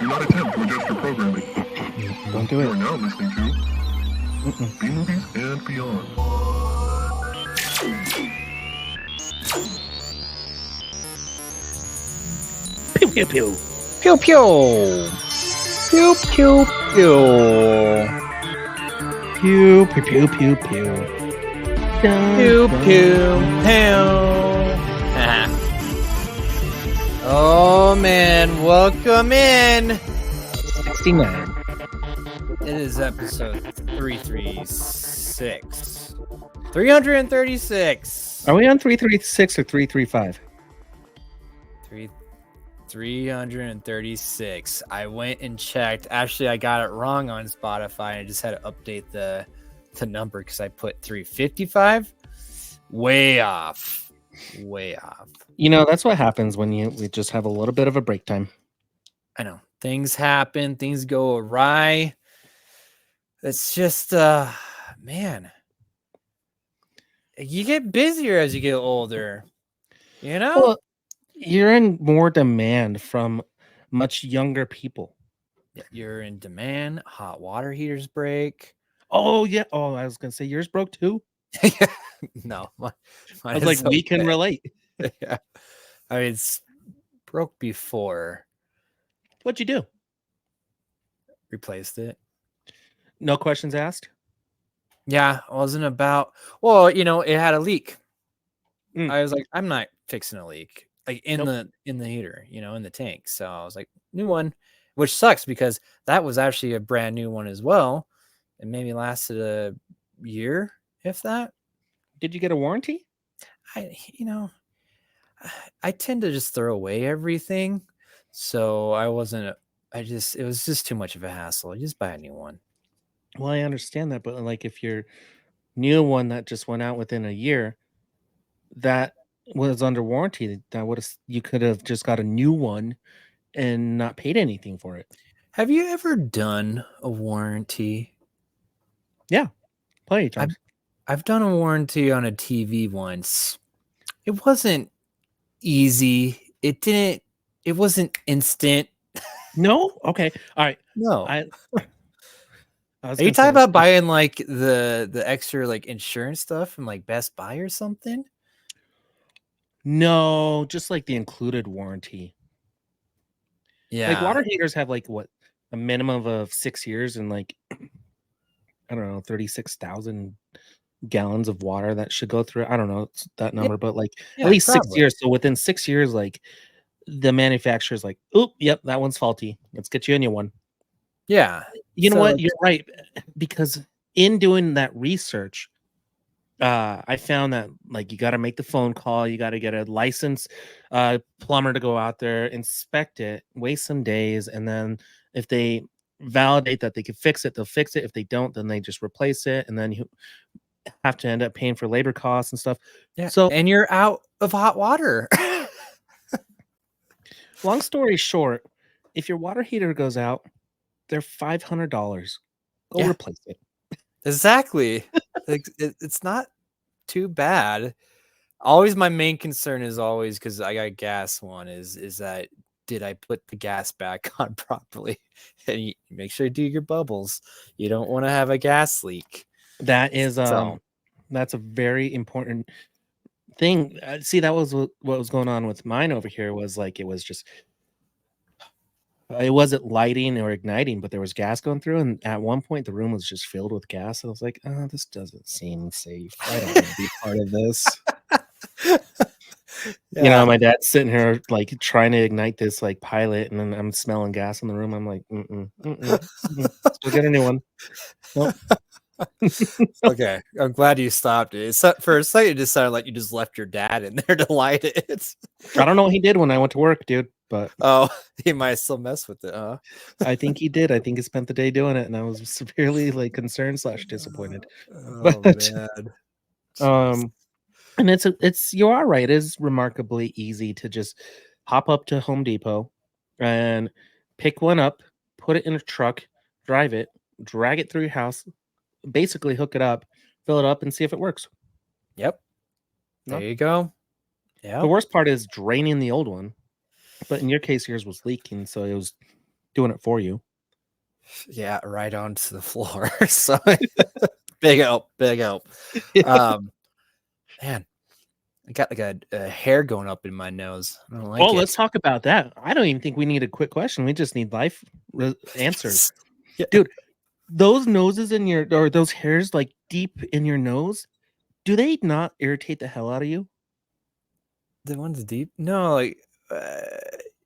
Do not attempt to adjust your programming. Don't do You it. are now listening to B-Movies and Beyond. Pew pew pew. Pew pew. Pew pew pew. Pew pew pew pew pew. Pew pew pew. Oh man, welcome in. 69. It is episode 336. 336. Are we on 336 or 335? 336. I went and checked. Actually, I got it wrong on Spotify. And I just had to update the number because I put 355. Way off. Way off. You know, that's what happens when we just have a little bit of a break time. I know. Things happen. Things go awry. It's just, man. You get busier as you get older. You know? Well, you're in more demand from much younger people. You're in demand. Hot water heaters break. Oh, yeah. Oh, I was going to say yours broke too. No. I was like, we can relate. Yeah. I mean, it's broke before. What'd you do? Replaced it. No questions asked? Yeah, it wasn't about, well, you know, it had a leak. Mm. I was like, I'm not fixing a leak. Like in Nope. the heater, you know, in the tank. So I was like, new one, which sucks because that was actually a brand new one as well. It maybe lasted a year, if that. Did you get a warranty? I tend to just throw away everything. So it was just too much of a hassle. Just buy a new one. Well, I understand that, but like if your new one that just went out within a year, that was under warranty, you could have just got a new one and not paid anything for it. Have you ever done a warranty? Yeah, plenty of times. I've done a warranty on a TV once. It wasn't easy. It wasn't instant. No? Okay. All right. No. I Are you talking about buying like the extra like insurance stuff from like Best Buy or something? No, just like the included warranty. Yeah. Like water heaters have like what, a minimum of 6 years and like I don't know, 36,000 gallons of water that should go through. I don't know that number, but like at least probably. 6 years. So within 6 years, like the manufacturer's like, "Oop, yep, that one's faulty. Let's get you a new one." Yeah. You know what? You're right, because in doing that research, I found that like you got to make the phone call, you got to get a licensed plumber to go out there, inspect it, waste some days, and then if they validate that they can fix it, they'll fix it. If they don't, then they just replace it, and then you have to end up paying for labor costs and stuff. Yeah. So, and you're out of hot water. long story short, if your water heater goes out, they're $500. Go replace it. Exactly. It's not too bad. Always my main concern is always, because I got gas one, is that did I put the gas back on properly? And you make sure you do your bubbles. You don't want to have a gas leak. That is that's a very important thing. See, that was what was going on with mine over here. Was like it wasn't lighting or igniting, but there was gas going through, and at one point the room was just filled with gas. And I was like, "Oh, this doesn't seem safe. I don't want to be part of this." Yeah. You know, my dad's sitting here like trying to ignite this like pilot, and then I'm smelling gas in the room. I'm like, Let's go get a new one. Nope. Okay, I'm glad you stopped it. For a second, it just sounded like you just left your dad in there to light it. I don't know what he did when I went to work, dude, but he might still mess with it, huh? I think he did. I think he spent the day doing it, and I was severely like concerned / disappointed. Oh, But man. and it's you are right. It is remarkably easy to just hop up to Home Depot and pick one up, put it in a truck, drive it, drag it through your house, basically hook it up, fill it up, and see if it works. Yep. There you go. Yeah. The worst part is draining the old one, but in your case, yours was leaking, so it was doing it for you. Yeah, right onto the floor. So big help. Man, I got like a hair going up in my nose. I don't like Oh, it. let's talk about that. I don't even think we need a quick question. We just need life answers. Yeah. Dude, those noses in your, or those hairs like deep in your nose, do they not irritate the hell out of you? The one's deep? No, like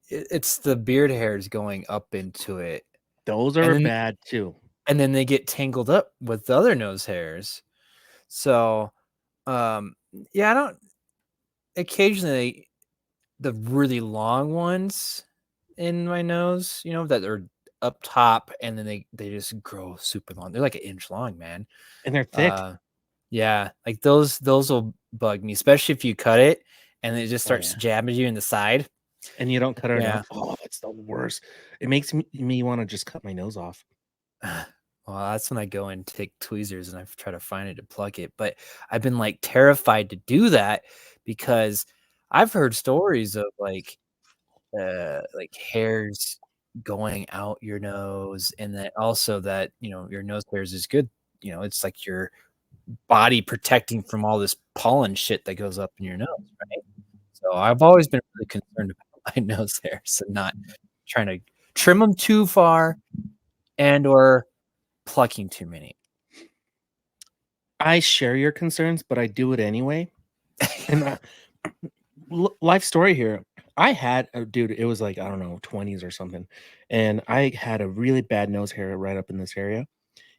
it's the beard hairs going up into it. Those And are then bad too. and then they get tangled up with the other nose hairs. So, yeah, I don't occasionally the really long ones in my nose, that are up top and then they just grow super long. They're like an inch long, man. And they're thick. Yeah, like those will bug me, especially if you cut it and it just starts yeah. jabbing you in the side. And you don't cut it Yeah. enough. Oh, it's the worst. It makes me want to just cut my nose off. Well, that's when I go and take tweezers and I try to find it to plug it. But I've been like terrified to do that because I've heard stories of like hairs going out your nose, and then also that your nose hairs is good. It's like your body protecting from all this pollen shit that goes up in your nose, right? So I've always been really concerned about my nose hairs and not trying to trim them too far and or plucking too many. I share your concerns, but I do it anyway. And life story here. I had a dude, it was like, I don't know, 20s or something. And I had a really bad nose hair right up in this area.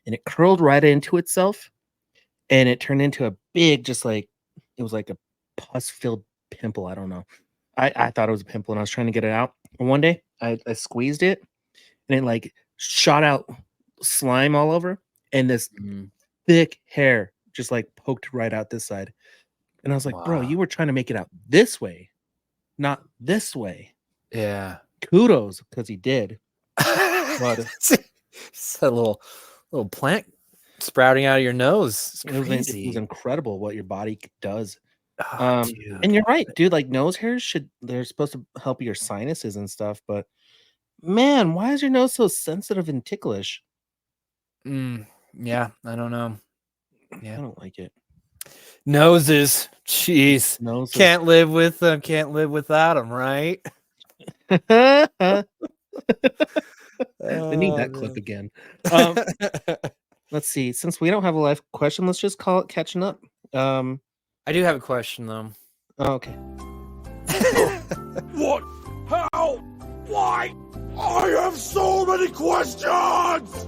And it curled right into itself. And it turned into a big, just like, it was like a pus filled pimple. I don't know. I thought it was a pimple and I was trying to get it out. And one day I squeezed it and it like shot out slime all over. And this thick hair just like poked right out this side. And I was like, bro, you were trying to make it out this way, not this way. Yeah. Kudos, because he did. But it's a little plant sprouting out of your nose. It's crazy. It was incredible what your body does. Oh, and you're right, dude. Like nose hairs they're supposed to help your sinuses and stuff, but man, why is your nose so sensitive and ticklish? Yeah, I don't know. Yeah, I don't like it. Noses, jeez, Noses. Can't live with them. Can't live without them, right? I need that clip again. Let's see. Since we don't have a live question, let's just call it catching up. I do have a question though. Oh, okay. What? How? Why? I have so many questions!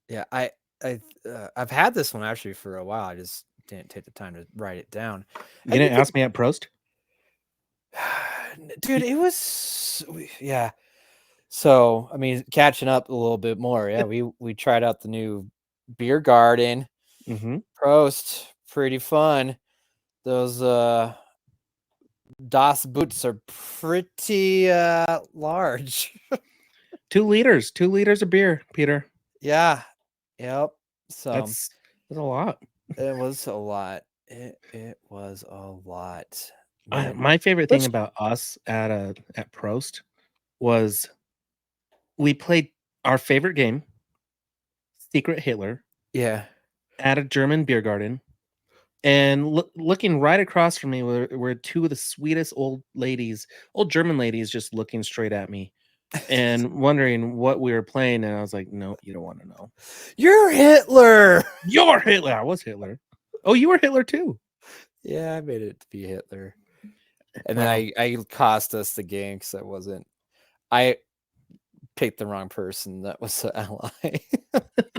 Yeah, I've had this one actually for a while. I just didn't take the time to write it down. You didn't ask me at Prost? Dude, it was yeah. So, I mean, catching up a little bit more. Yeah, we tried out the new beer garden. Prost, pretty fun. Those Das boots are pretty large. 2 liters. 2 liters of beer, Peter. Yeah. Yep. So that's a lot. It was a lot. It was a lot. My favorite thing about us at Prost was we played our favorite game, Secret Hitler. Yeah. At a German beer garden. And looking right across from me were 2 of the sweetest old German ladies, just looking straight at me and wondering what we were playing. And I was like, no, you don't want to know. You're Hitler. You're Hitler. I was Hitler. Oh, you were Hitler too. Yeah, I made it to be Hitler. And then I cost us the game because I picked the wrong person. That was the ally.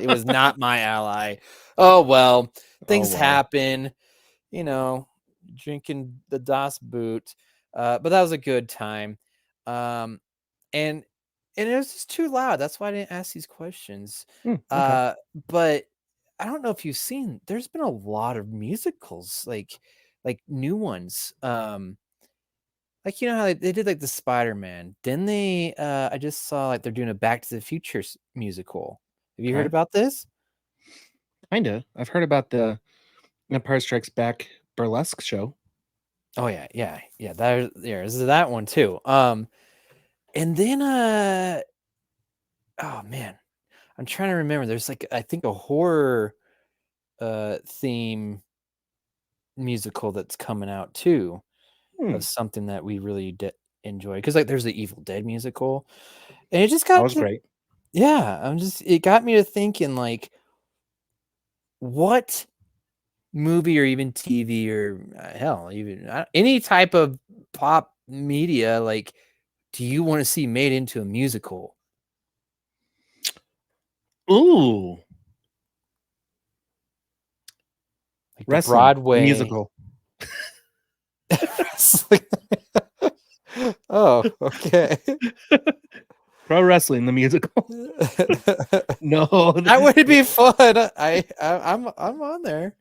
It was not my ally. Oh well, things happen. Drinking the Das Boot, but that was a good time. And it was just too loud. That's why I didn't ask these questions. Okay. But I don't know if you've seen. There's been a lot of musicals, like new ones. Like how they did like the Spider-Man. Then they I just saw like they're doing a Back to the Future musical. Have you heard about this? Kinda. I've heard about the Empire Strikes Back burlesque show. Oh yeah. There's that one too. And then oh man, I'm trying to remember. There's like I think a horror theme musical that's coming out too of something that we really enjoy, because like there's the Evil Dead musical, and it just That got was to, great. yeah, it got me to thinking, like, what movie or even TV or hell, even any type of pop media, like, do you want to see made into a musical? Ooh, Like the wrestling, the Broadway musical. wrestling. Oh, okay. Pro wrestling, the musical. No. That would be fun. I'm on there.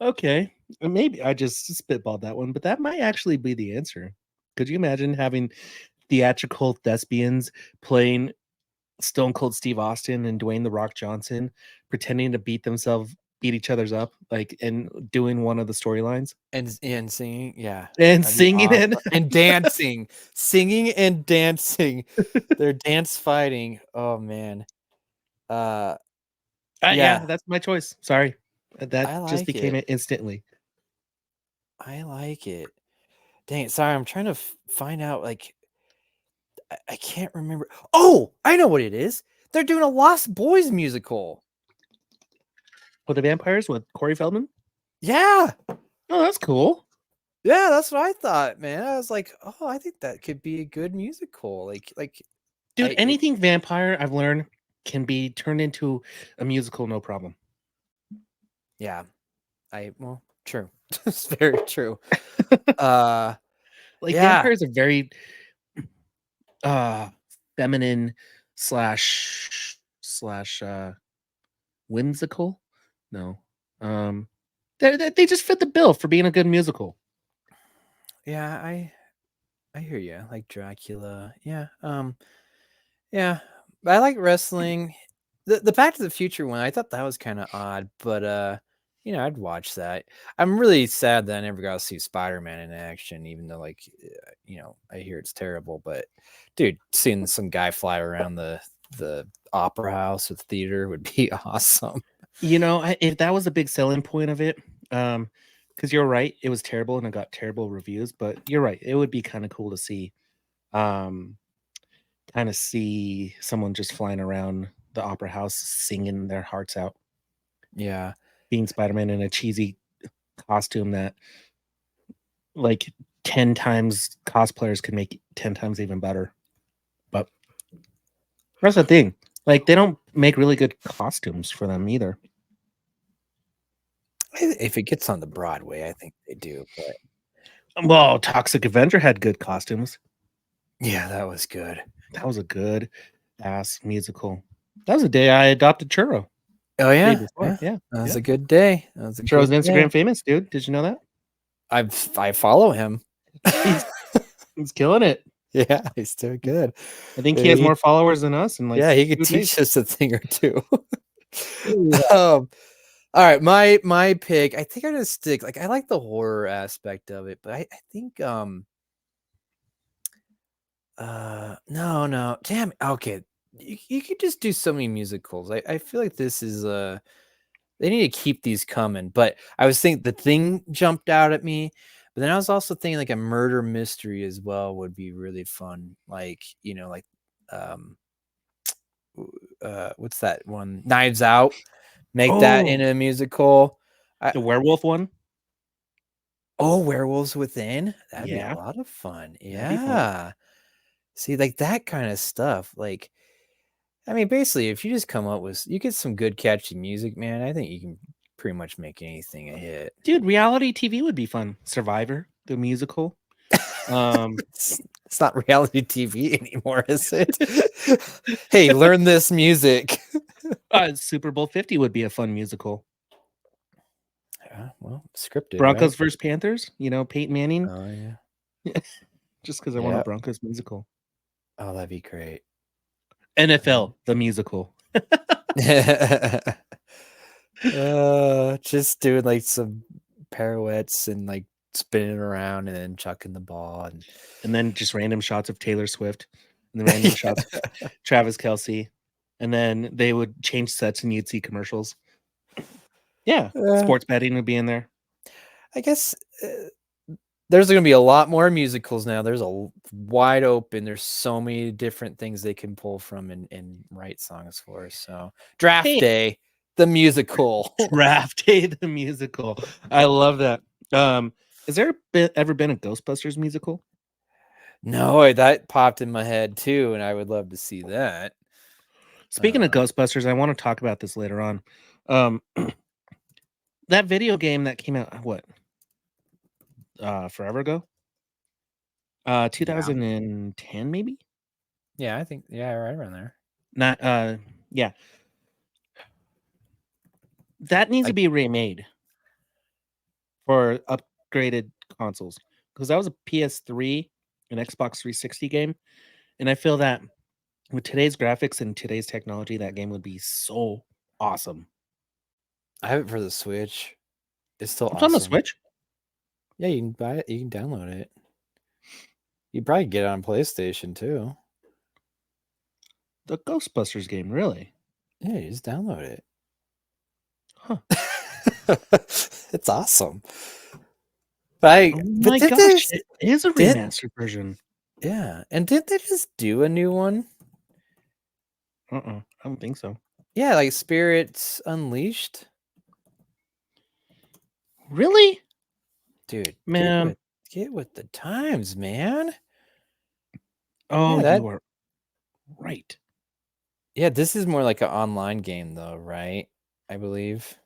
Okay. Maybe I just spitballed that one, but that might actually be the answer. Could you imagine having theatrical thespians playing Stone Cold Steve Austin and Dwayne The Rock Johnson, pretending to beat each other's up, like, and doing one of the storylines And singing, yeah, and that'd be singing awesome. it? And dancing, singing and dancing. They're dance fighting. Oh man. Yeah, Yeah, that's my choice. Sorry. That I just like became it. it instantly. I like it. Dang it, sorry, I'm trying to find out, like, I can't remember. Oh, I know what it is. They're doing a Lost Boys musical. With the vampires with Corey Feldman? Yeah. Oh, that's cool. Yeah, that's what I thought, man. I was like, oh, I think that could be a good musical. Dude, anything vampire I've learned can be turned into a musical, no problem. Yeah. Well, true. It's very true. Yeah. Vampires are very feminine slash whimsical. No. They just fit the bill for being a good musical. Yeah, I hear you. Like Dracula. Yeah. Yeah. I like wrestling. The Back to the Future one, I thought that was kind of odd, but I'd watch that. I'm really sad that I never got to see Spider-Man in action, even though, like, I hear it's terrible. But dude, seeing some guy fly around the opera house with theater would be awesome. If that was a big selling point of it, because you're right, it was terrible and it got terrible reviews, but you're right, it would be kind of cool to see, kind of see someone just flying around the opera house singing their hearts out, Yeah. being Spider-Man in a cheesy costume that, like, 10 times cosplayers could make 10 times even better. But that's the thing. Like, they don't make really good costumes for them either. If it gets on the Broadway, I think they do. But Well, Toxic Avenger had good costumes. yeah, that was good. That was a good ass musical. That was the day I adopted Churro. Oh Day yeah, before. Yeah. that was a good day. That was a Churro's good Instagram day. famous, dude. Did you know that? I follow him. He's killing it. Yeah, he's doing good. I think he has more followers than us. And he could 2 days. teach us a thing or two. Yeah. All right, my pick. I think I'm gonna stick. Like, I like the horror aspect of it, but I think no, damn. Okay, you could just do so many musicals. I feel like this is they need to keep these coming. But I was thinking The Thing jumped out at me. But then I was also thinking, like, a murder mystery as well would be really fun. Like, what's that one? Knives Out. Make that in a musical. The werewolf one. Oh, Werewolves Within. That'd be Yeah. a lot of fun. That'd be fun. Yeah. See, like, that kind of stuff. Like, I mean, basically, if you just come up with, you get some good catchy music, man, I think you can pretty much make anything a hit. Dude, reality TV would be fun. Survivor, the musical. It's not reality TV anymore, is it? Hey, learn this music. Super Bowl 50 would be a fun musical. Yeah, well, scripted. Broncos right? versus Panthers. Peyton Manning. Oh yeah. Just because I want a Broncos musical. Oh, that'd be great. NFL, the musical. Just doing like some pirouettes and like spinning around and then chucking the ball. And then just random shots of Taylor Swift and then random shots of Travis Kelce. And then they would change sets and you'd see commercials. Yeah. Sports betting would be in there. I guess there's going to be a lot more musicals now. There's a wide open. There's so many different things they can pull from and write songs for. So Draft Day, the musical. Draft Day, the musical. I love that. Has there ever been a Ghostbusters musical? No, that popped in my head too, and I would love to see that. Speaking of Ghostbusters, I want to talk about this later on. That video game that came out, what? Forever ago? 2010, maybe? Yeah, I think, yeah, right around there. Yeah. That needs to be remade for upgraded consoles, because that was a PS3 and Xbox 360 game, and I feel that with today's graphics and today's technology, that game would be so awesome. I have it for the Switch. It's still awesome. On the Switch? Yeah, you can buy it. You can download it. You'd probably get it on PlayStation too. The Ghostbusters game, really? Yeah, you just download it. Huh. It's awesome. But oh my gosh, it is a remastered version. Yeah. And did they just do a new one? I don't think so. Yeah, like Spirits Unleashed. Really? Dude, man. Get with the times, man. Oh, yeah, you are right. Yeah, this is more like an online game though, right? I believe.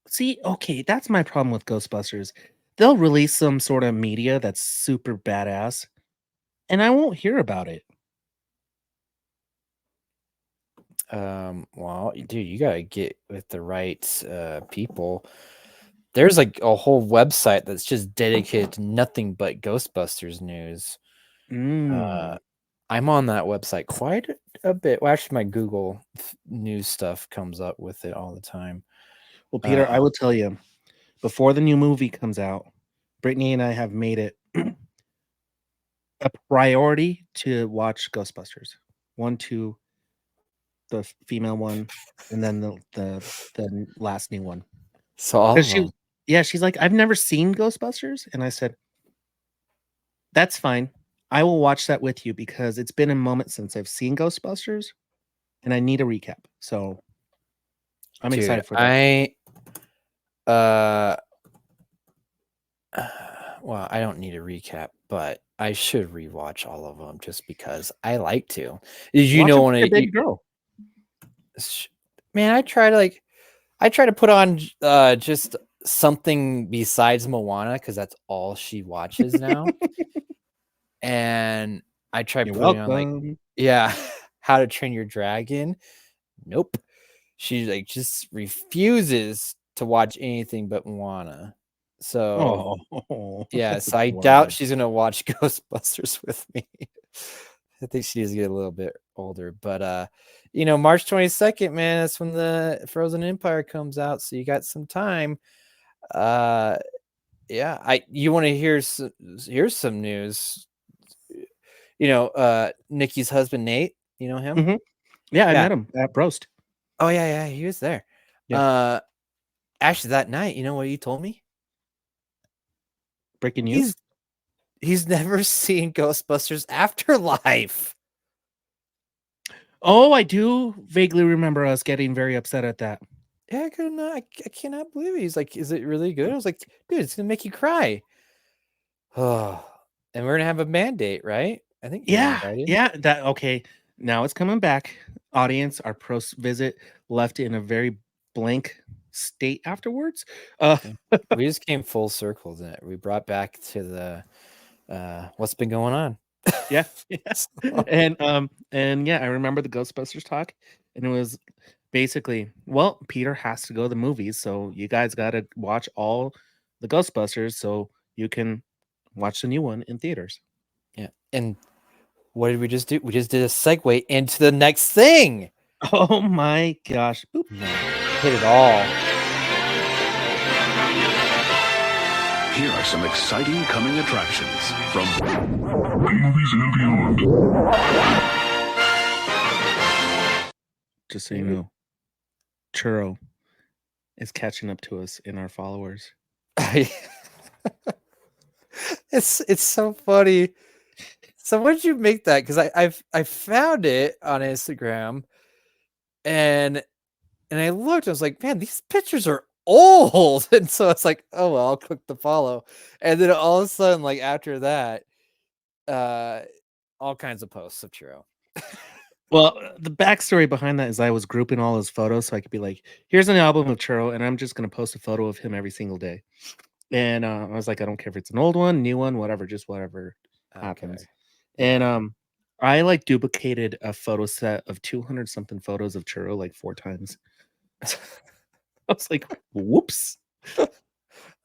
See, okay, that's my problem with Ghostbusters. They'll release some sort of media that's super badass, and I won't hear about it. Well, dude, you gotta get with the right people. There's like a whole website that's just dedicated to nothing but Ghostbusters news. I'm on that website quite a bit. Well, actually, my Google news stuff comes up with it all the time. Well, Peter, I will tell you, before the new movie comes out, Brittany and I have made it a priority to watch Ghostbusters 1, 2, the female one, and then the last new one. So all of them. She's like, I've never seen Ghostbusters, and I said, that's fine. I will watch that with you because it's been a moment since I've seen Ghostbusters, and I need a recap. So I'm excited for that. Well, I don't need a recap, but I should rewatch all of them just because I like to. Did you know when a big girl? Man, I try to put on just something besides Moana because that's all she watches now. And I tried putting on How to Train Your Dragon. Nope. She just refuses to watch anything but Moana. So so I doubt she's gonna watch Ghostbusters with me. I think she needs to get a little bit older, but March 22nd, man, that's when the Frozen Empire comes out, so you got some time. You want to here's some news. Nikki's husband Nate, you know him? Mm-hmm. Yeah, I met him at Broast. Oh yeah, he was there. Yeah. Actually, that night, you know what he told me? Breaking news. He's never seen Ghostbusters Afterlife. Oh, I do vaguely remember us getting very upset at that. Yeah, I cannot believe it. He's like, is it really good? I was like, dude, it's gonna make you cry. Oh, and we're gonna have a mandate, right? I think. Yeah. Okay. Now it's coming back. Audience, our pro visit left in a very blank state afterwards. We just came full circle. That we brought back to the what's been going on. Yes. And I remember the Ghostbusters talk, and it was basically, well, Peter has to go to the movies, so you guys got to watch all the Ghostbusters so you can watch the new one in theaters. Yeah. And what did we just do? We just did a segue into the next thing. Oh my gosh. Boop. Hit it all. Here are some exciting coming attractions from movies and beyond. Just so you know, Churro is catching up to us in our followers. It's so funny. So what did you make that? Because I found it on Instagram, and I looked. I was like, man, these pictures are old. And so it's like, oh well, I'll click the follow. And then all of a sudden, like after that, all kinds of posts of Churro. Well, the backstory behind that is I was grouping all his photos so I could be like, here's an album of Churro, and I'm just going to post a photo of him every single day. And I was like, I don't care if it's an old one, new one, whatever, just whatever happens. Okay. And I like duplicated a photo set of 200 something photos of Churro like 4 times. I was like, whoops.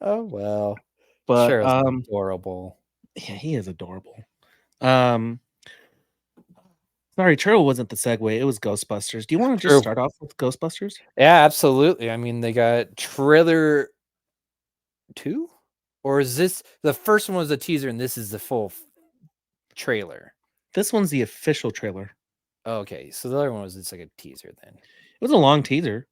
Oh well. But Sure, it's adorable. Yeah, he is adorable. Sorry, Churro wasn't the segue. It was Ghostbusters. Do you want to just start off with Ghostbusters? Yeah, absolutely. I mean, they got trailer 2, or is this the first one was a teaser and this is the full trailer? This one's the official trailer. Okay, so the other one was just like a teaser then. It was a long teaser.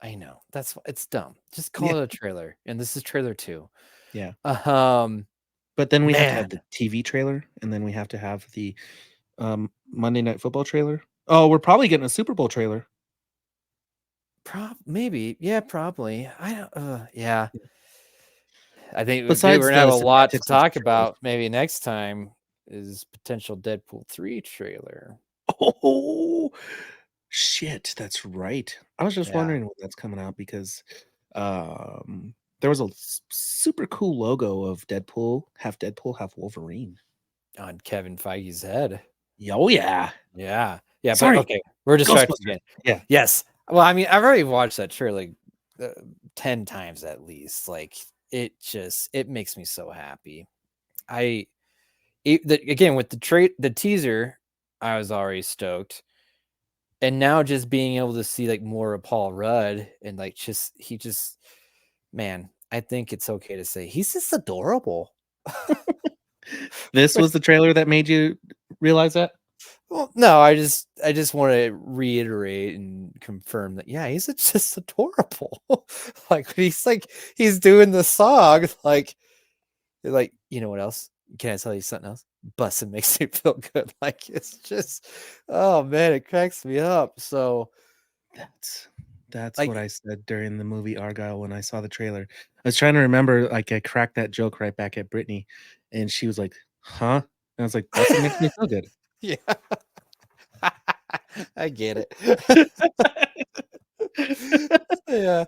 I know. It's dumb. Just call it a trailer. And this is trailer 2. Yeah. But then we have to have the TV trailer, and then we have to have the Monday Night Football trailer. Oh, we're probably getting a Super Bowl trailer. Maybe. Yeah, probably. I don't yeah. I think Besides we're gonna have a lot to semantics of talk Churro. about maybe next time is potential Deadpool 3 trailer. Oh shit, that's right. I was just Yeah. wondering when that's coming out because there was a super cool logo of Deadpool, half Wolverine. On Kevin Feige's head. Oh yeah. Yeah. Yeah, Sorry. but okay. We're distracted again. Yeah. Yes. Well, I mean, I've already watched that trailer like 10 times at least. Like it makes me so happy. Again with the teaser, I was already stoked. And now just being able to see like more of Paul Rudd and like man, I think it's okay to say he's just adorable. This was the trailer that made you realize that? Well, no, I just want to reiterate and confirm that he's just adorable. Like he's doing the song, like you know what else? Can I tell you something else? Bussin' makes me feel good. Like it's just, oh man, it cracks me up. So that's like, what I said during the movie Argylle when I saw the trailer. I was trying to remember, like I cracked that joke right back at Brittany, and she was like, "Huh?" And I was like, "Bussin' makes me feel good." Yeah. I get it. Yeah.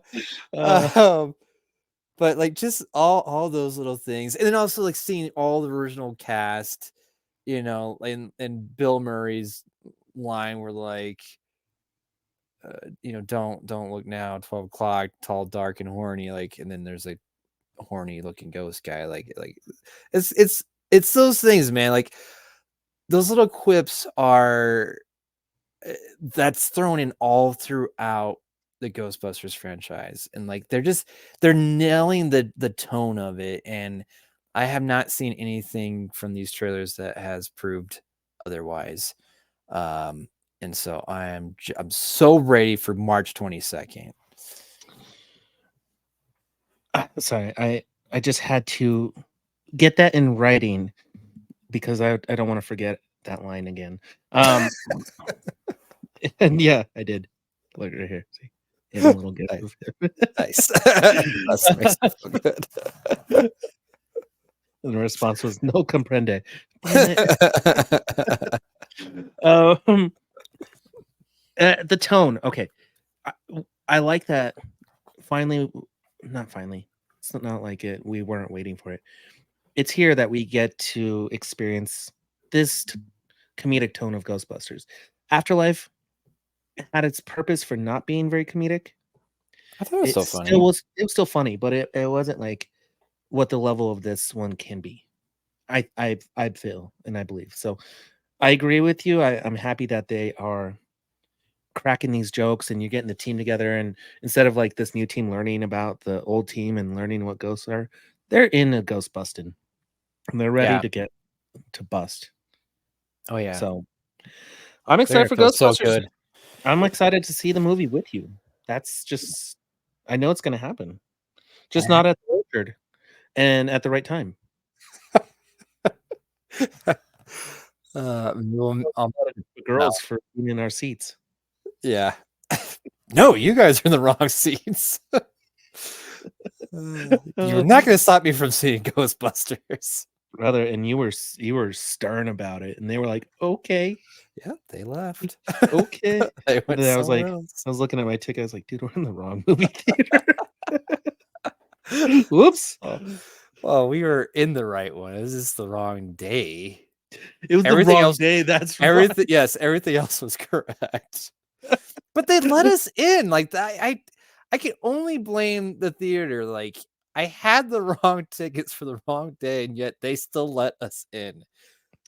But like just all those little things. And then also like seeing all the original cast, you know, and Bill Murray's line were like, you know, don't look now, 12 o'clock, tall, dark, and horny. Like, and then there's like a horny looking ghost guy. Like it's those things, man. Like those little quips are that's thrown in all throughout the Ghostbusters franchise, and like they're nailing the tone of it, and I have not seen anything from these trailers that has proved otherwise. And so I'm so ready for March 22nd. Sorry, I just had to get that in writing because I don't want to forget that line again. And yeah, I did. Look right here. See, a little gift. Nice. That makes me feel good. And the response was no comprende. The tone. Okay, I like that. Not finally. It's not like it. We weren't waiting for it. It's here that we get to experience this comedic tone of Ghostbusters. Afterlife had its purpose for not being very comedic. I thought it was so funny. It was still funny, but it wasn't like what the level of this one can be. I feel and I believe. So I agree with you. I'm happy that they are cracking these jokes and you're getting the team together, and instead of like this new team learning about the old team and learning what ghosts are, They're in a ghost busting, and they're ready Yeah. to get to bust. Oh yeah. So I'm They're excited gonna for feel so Ghostbusters. good. I'm excited to see the movie with you. That's just, I know it's going to happen. Just not at the orchard and at the right time. The Girls for being in our seats. Yeah. No, you guys are in the wrong seats. You're not going to stop me from seeing Ghostbusters. Brother, and you were stern about it, and they were like, "Okay, Yeah, they left. okay." They And went then I was like, somewhere else. I was looking at my ticket. I was like, "Dude, we're in the wrong movie theater." Whoops! Well, we were in the right one. It was just the wrong day. It was Everything the wrong else- day. That's right. Everything, yes, everything else was correct. But they let us in. Like I can only blame the theater. Like I had the wrong tickets for the wrong day, and yet they still let us in.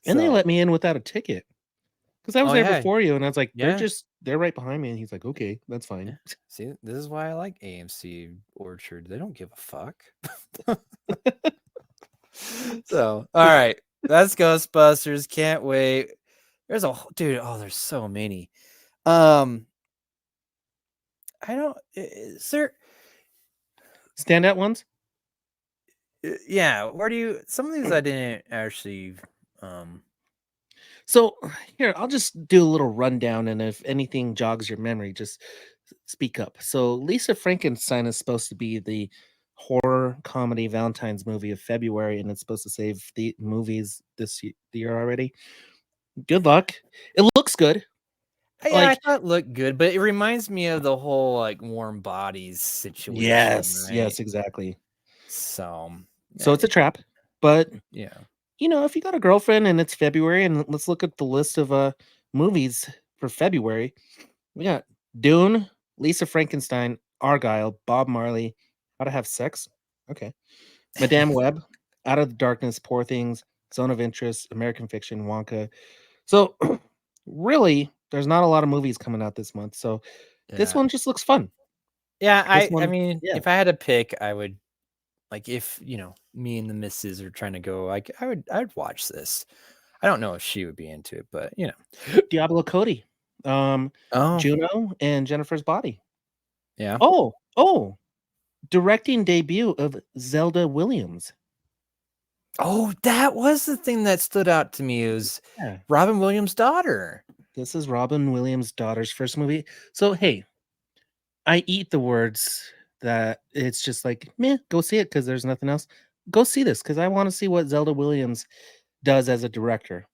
And they So- let me in without a ticket because I was Oh, there yeah. before you, and I was like, Yeah. they're right behind me, and he's like, "Okay, that's fine." See, this is why I like AMC Orchard. They don't give a fuck. So, all right, that's Ghostbusters. Can't wait. There's a dude. Oh, there's so many. I don't. Is there? Standout ones. Yeah. Where do you? Some of these I didn't actually. So here, I'll just do a little rundown, and if anything jogs your memory, just speak up. So Lisa Frankenstein is supposed to be the horror comedy Valentine's movie of February, and it's supposed to save the movies this year already. Good luck. It looks good. Yeah, I Like- thought it looked good, but it reminds me of the whole like warm bodies situation. Yes, right? yes, exactly. So it's a trap, but yeah. if you got a girlfriend and it's February, and let's look at the list of movies for February. We got Dune, Lisa Frankenstein, Argylle, Bob Marley, How to Have Sex. Okay. Madame Web, Out of the Darkness, Poor Things, Zone of Interest, American Fiction, Wonka. So really, there's not a lot of movies coming out this month. So this one just looks fun. Yeah, This I one- mean, yeah. if I had to pick, I would like if me and the missus are trying to go, like I'd watch this. I don't know if she would be into it, but Diablo Cody, Oh Juno, and Jennifer's Body. yeah. Oh, directing debut of Zelda Williams. Oh, that was the thing that stood out to me. It was Yeah. Robin Williams' daughter. This is Robin Williams' daughter's first movie. So hey, I eat the words that it's just like, meh, go see it because there's nothing else. Go see this because I want to see what Zelda Williams does as a director.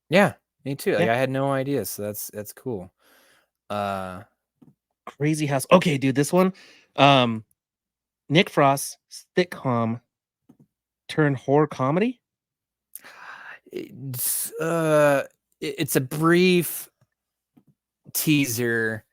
Yeah, me too. Like Yeah. I had no idea, so that's cool. Crazy House. Okay, dude, this one. Nick Frost sitcom turned horror comedy. It's a brief teaser.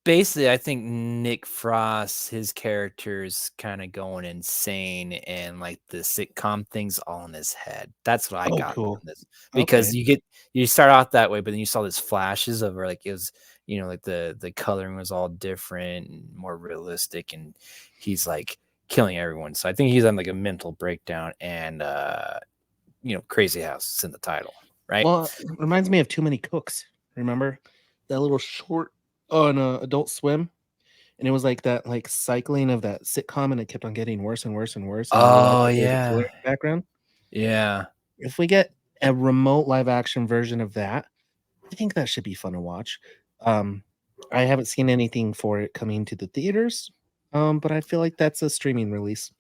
Basically, I think Nick Frost, his character's kind of going insane, and like the sitcom thing's all in his head. That's what I Oh, got cool. from this, because Okay. you start out that way, but then you saw these flashes of where like it was, like the coloring was all different and more realistic, and he's like killing everyone. So I think he's on like a mental breakdown, and Krazy House is in the title, right? Well, it reminds me of Too Many Cooks. Remember that little short on Adult Swim, and it was like that, like cycling of that sitcom, and it kept on getting worse and worse and worse. And Oh, the yeah. killer in the background. Yeah. If we get a remote live action version of that, I think that should be fun to watch. I haven't seen anything for it coming to the theaters, but I feel like that's a streaming release.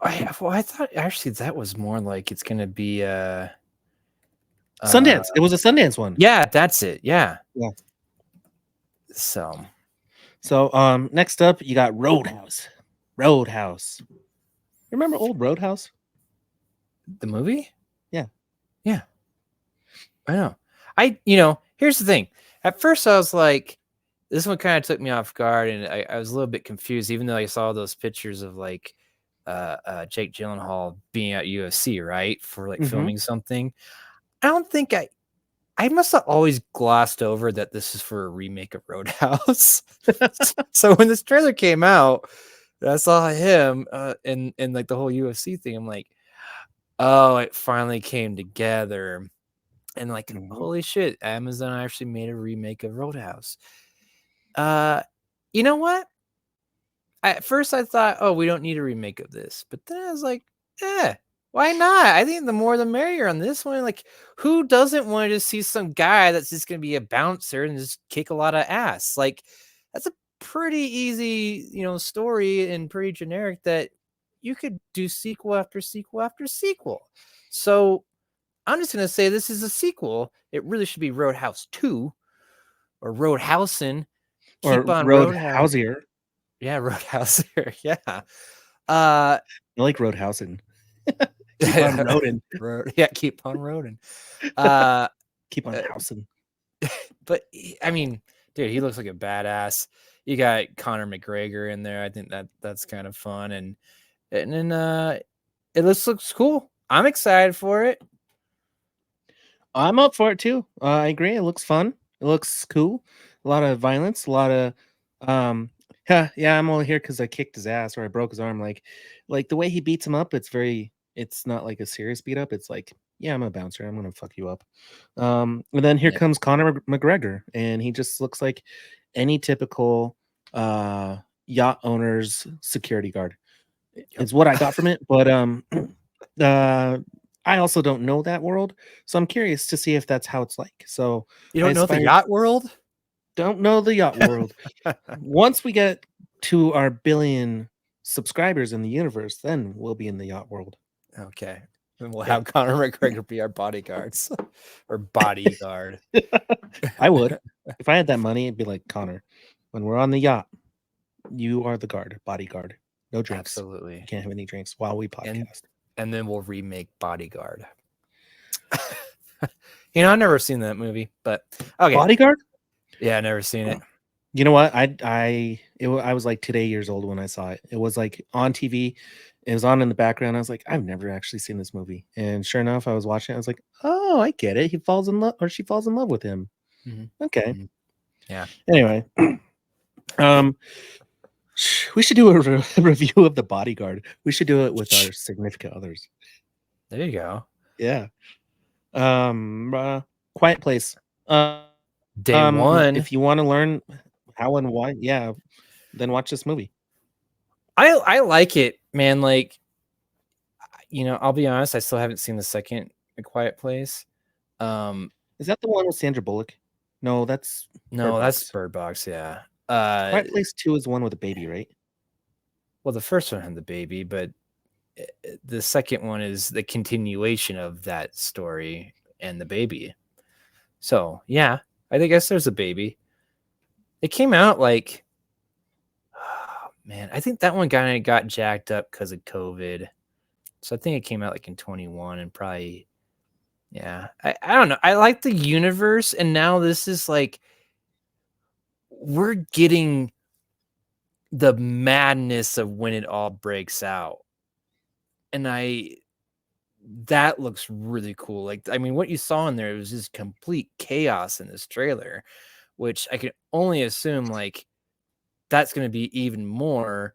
I thought actually that was more like it's gonna be Sundance. It was a Sundance one. Yeah, that's it. Yeah. Yeah. So Next up, you got Roadhouse. Roadhouse. Remember old Roadhouse? the movie? Yeah. Yeah. I know. Here's the thing. At first I was like, this one kind of took me off guard, and I was a little bit confused, even though I saw those pictures of like Jake Gyllenhaal being at UFC, right? For like filming something. I don't think I must have always glossed over that this is for a remake of Roadhouse. So when this trailer came out, I saw him in like the whole UFC thing. I'm like, oh, it finally came together. And like, holy shit, Amazon actually made a remake of Roadhouse. You know what? At first I thought, oh, we don't need a remake of this. But then I was like, why not? I think the more the merrier on this one. Like, who doesn't want to just see some guy that's just going to be a bouncer and just kick a lot of ass? Like, that's a pretty easy, story and pretty generic that you could do sequel after sequel after sequel. So I'm just going to say this is a sequel. It really should be Roadhouse 2 or Roadhousin'. Or Keep on Roadhousier. Yeah, Roadhouse here. Yeah. I like Roadhousin'. Keep on roading. Yeah, keep on roading. Keep on housing. But I mean, dude, he looks like a badass. You got Conor McGregor in there. I think that's kind of fun, and then it looks cool. I'm excited for it. I'm up for it too. I agree. It looks fun. It looks cool. A lot of violence. A lot of yeah. I'm only here because I kicked his ass or I broke his arm. Like the way he beats him up. It's not like a serious beat up. It's like, yeah, I'm a bouncer. I'm gonna fuck you up. And then here comes Conor McGregor, and he just looks like any typical yacht owner's security guard. Is what I got from it. But I also don't know that world, so I'm curious to see if that's how it's like. So you don't know the yacht world? Don't know the yacht world. Once we get to our 1 billion subscribers in the universe, then we'll be in the yacht world. Okay. And we'll have Conor McGregor be our bodyguards or bodyguard. I would. If I had that money, it'd be like, Conor, when we're on the yacht, you are the bodyguard. No drinks. Absolutely. You can't have any drinks while we podcast. And then we'll remake Bodyguard. I've never seen that movie, but okay. Bodyguard? Yeah, I never seen it. You know what? I was like 2 years old when I saw it. It was like on TV. It was on in the background. I was like, I've never actually seen this movie. And sure enough, I was watching it. I was like, oh, I get it. He falls in love, or she falls in love with him. Mm-hmm. Okay. Mm-hmm. Yeah. Anyway, we should do a review of The Bodyguard. We should do it with our significant others. There you go. Yeah. Quiet Place. Day one. If you want to learn how and why, yeah, then watch this movie. I like it, man. Like, I'll be honest, I still haven't seen the second A Quiet Place. Is that the one with Sandra Bullock? No, that's Bird Box. Yeah. Quiet Place 2 is the one with a baby, right? Well, the first one had the baby, but the second one is the continuation of that story and the baby. So yeah, I guess there's a baby. It came out like, oh, man, I think that one got jacked up because of COVID. So I think it came out like in 21 and probably, yeah, I don't know. I like the universe, and now this is like, we're getting the madness of when it all breaks out. And that looks really cool. Like, I mean, what you saw in there was just complete chaos in this trailer, which I can only assume like that's going to be even more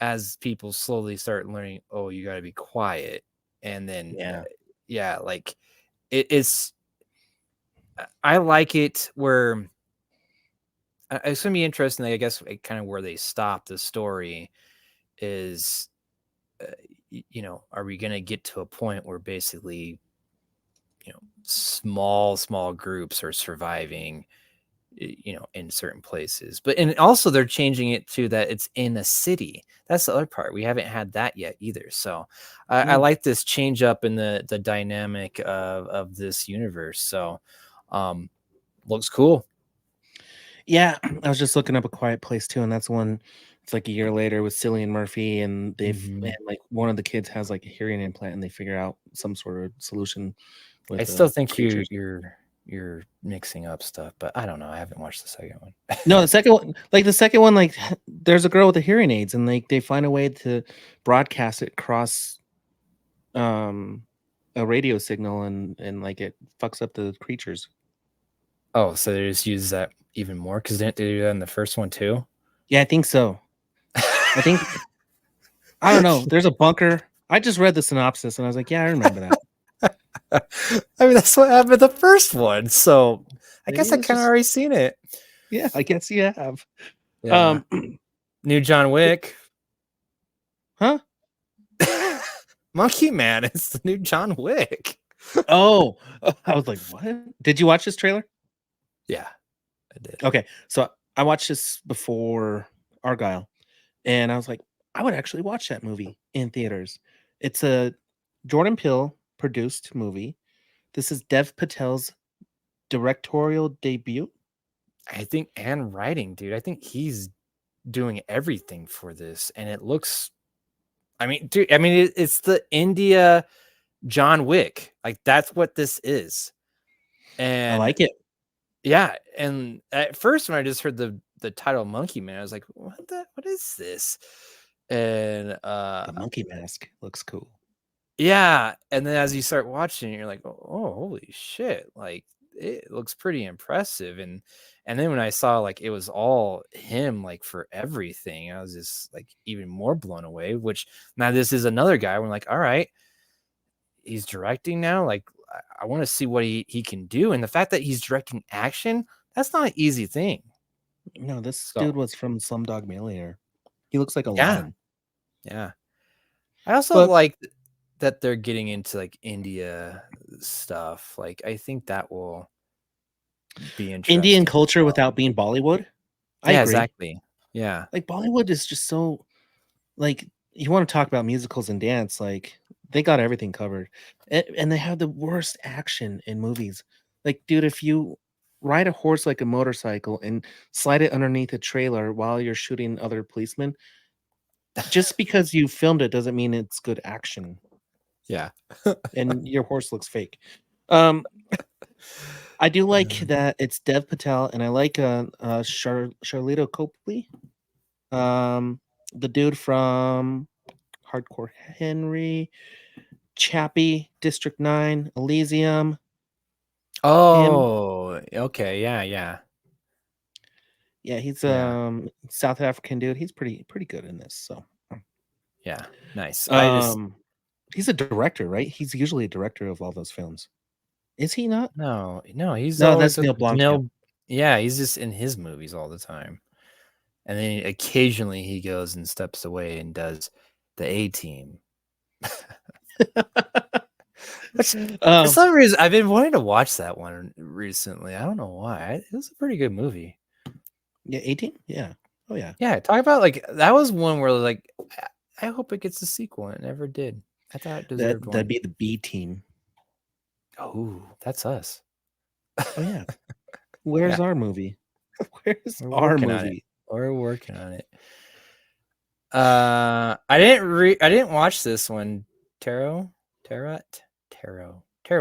as people slowly start learning, oh, you got to be quiet. And then, like it's, I like it where it's going to be interesting. I guess kind of where they stop the story is, are we going to get to a point where basically, small groups are surviving, in certain places, and also they're changing it to that it's in a city. That's the other part. We haven't had that yet either. So I like this change up in the dynamic of this universe. So looks cool. Yeah, I was just looking up A Quiet Place too, and that's one. It's like a year later with Cillian Murphy, and and like one of the kids has like a hearing implant, and they figure out some sort of solution. I still think you're mixing up stuff, but I don't know. I haven't watched the second one. No, the second one, like there's a girl with the hearing aids, and like they find a way to broadcast it across a radio signal, and like it fucks up the creatures. Oh, so they just use that even more because didn't they do that in the first one too? Yeah, I think so. I think I don't know. There's a bunker. I just read the synopsis and I was like, yeah, I remember that. I mean, that's what happened with the first one. So I guess I It's kind of just- already seen it. Yeah, I guess you have. Yeah. New John Wick. Huh? Monkey Man. It's the new John Wick. Oh, I was like, what? Did you watch this trailer? Yeah, I did. Okay, so I watched this before Argylle, and I was like, I would actually watch that movie in theaters. It's a Jordan Peele produced movie. This is Dev Patel's directorial debut. I think, and writing, dude. I think he's doing everything for this, and it looks. I mean, dude. I mean, it's the India John Wick. Like that's what this is. And I like it. yeah, and at first when I just heard the title Monkey Man, I was like, what is this? And The monkey mask looks cool. yeah, and then as you start watching, you're like, oh, holy shit! Like it looks pretty impressive. And then when I saw like it was all him, like for everything, I was just like even more blown away. Which now this is another guy. We're like, all right, he's directing now. Like I want to see what he can do. And the fact that he's directing action, that's not an easy thing. No, this So- dude was from Slumdog Millionaire. He looks like Yeah. Aladdin. Yeah. I also But- like that they're getting into like India stuff. Like I think that will be interesting. Indian as culture well. without being Bollywood. I Yeah, agree. exactly. Yeah. Like Bollywood is just so like you want to talk about musicals and dance, like they got everything covered. And they have the worst action in movies. Like, dude, if you ride a horse like a motorcycle and slide it underneath a trailer while you're shooting other policemen, just because you filmed it doesn't mean it's good action. Yeah. And your horse looks fake. I do like that it's Dev Patel, and I like Charlito Copley, the dude from Hardcore Henry, Chappie, District 9, Elysium. Oh, okay. Yeah, yeah. Yeah, he's Yeah. South African dude. He's pretty good in this. So Yeah. Nice. he's a director, right? He's usually a director of all those films. Is he not? No, he's No, always that's Neil Blomkamp. yeah, he's just in his movies all the time. And then occasionally he goes and steps away and does the A-Team. For some reason, I've been wanting to watch that one recently. I don't know why. It was a pretty good movie. Yeah, 18? Yeah. Oh yeah. Yeah, talk about like that was one where like I hope it gets a sequel, and it never did. I thought it deserved one. That'd be the B team. Oh, that's us. Oh yeah. Where's Yeah. our movie? Where's We're our working on it. movie? We're working on it. I didn't watch this one. Tarot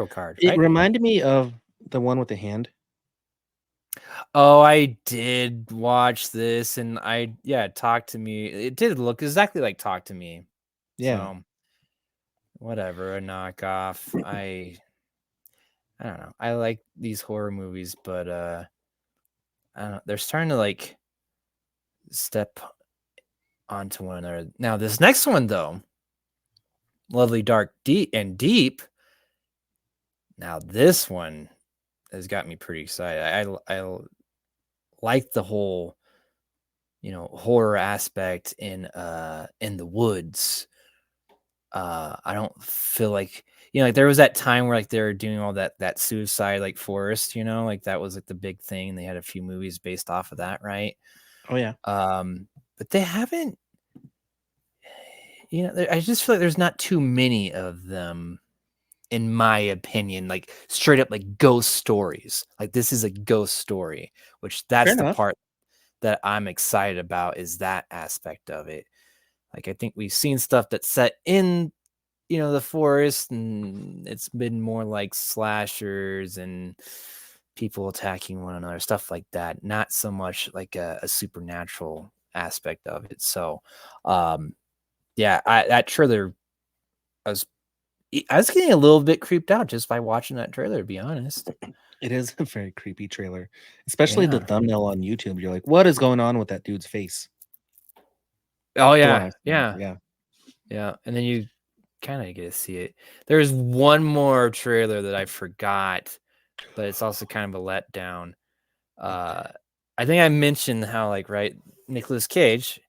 card. It Right? reminded me of the one with the hand. Oh, I did watch this, and Talk to Me. It did look exactly like Talk to Me. Yeah. So, whatever, a knockoff. I don't know. I like these horror movies, but I don't know. They're starting to like step onto one another. Now, this next one though, Lovely Dark Deep. Now, this one has got me pretty excited. I like the whole, horror aspect in the woods. I don't feel like like there was that time where like they were doing all that suicide like forest, like that was like the big thing. They had a few movies based off of that, right? Oh yeah. But they haven't. I just feel like there's not too many of them, in my opinion. Like straight up like ghost stories. Like this is a ghost story, which that's Fair the enough. part that I'm excited about, is that aspect of it. Like I think we've seen stuff that's set in the forest, and it's been more like slashers and people attacking one another, stuff like that, not so much like a supernatural aspect of it. So that trailer, I was getting a little bit creeped out just by watching that trailer, to be honest. It is a very creepy trailer, especially the Yeah. thumbnail on YouTube. You're like, what is going on with that dude's face? Oh The one yeah, I've seen, yeah, yeah. yeah. And then you kind of get to see it. There's one more trailer that I forgot, but it's also kind of a letdown. I think I mentioned how Nicolas Cage.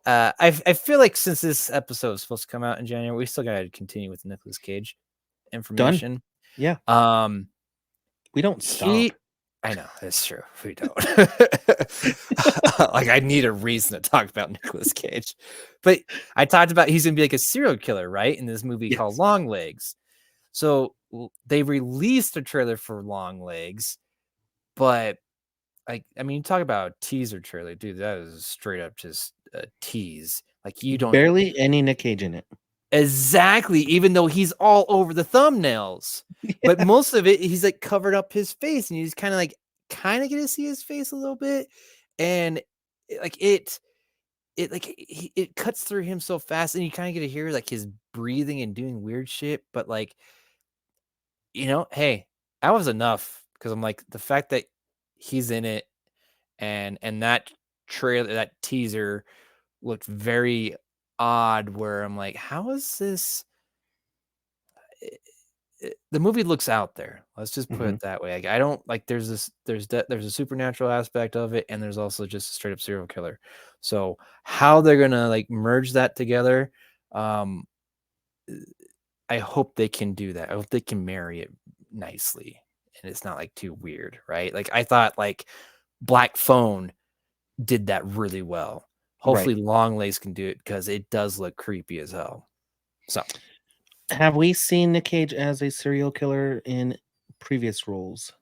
I feel like since this episode is supposed to come out in January, we still gotta continue with Nicolas Cage Done. information. Yeah. Um, We don't stop. I know that's true. We don't. Like I need a reason to talk about Nicolas Cage, but I talked about he's gonna be like a serial killer, right? In this movie called Yes. Long Legs. So they released a trailer for Long Legs, but I mean, talk about a teaser trailer, dude. That is straight up just a tease. Like you don't Barely any Nick Cage in it. exactly, even though he's all over the thumbnails. But most of it, he's like covered up his face, and you just kind of get to see his face a little bit, and it cuts through him so fast, and you kind of get to hear like his breathing and doing weird shit. But hey, that was enough because I'm like the fact that he's in it and that trailer, that teaser looked very odd where I'm like, how is this? The movie looks out there. Let's just put it that way. Like, I don't like there's a supernatural aspect of it, and there's also just a straight up serial killer. So how they're gonna like merge that together, I hope they can do that. I hope they can marry it nicely and it's not like too weird, right? Like I thought like Black Phone did that really well. Hopefully Longlegs can do it because it does look creepy as hell. So Have we seen Nick Cage as a serial killer in previous roles?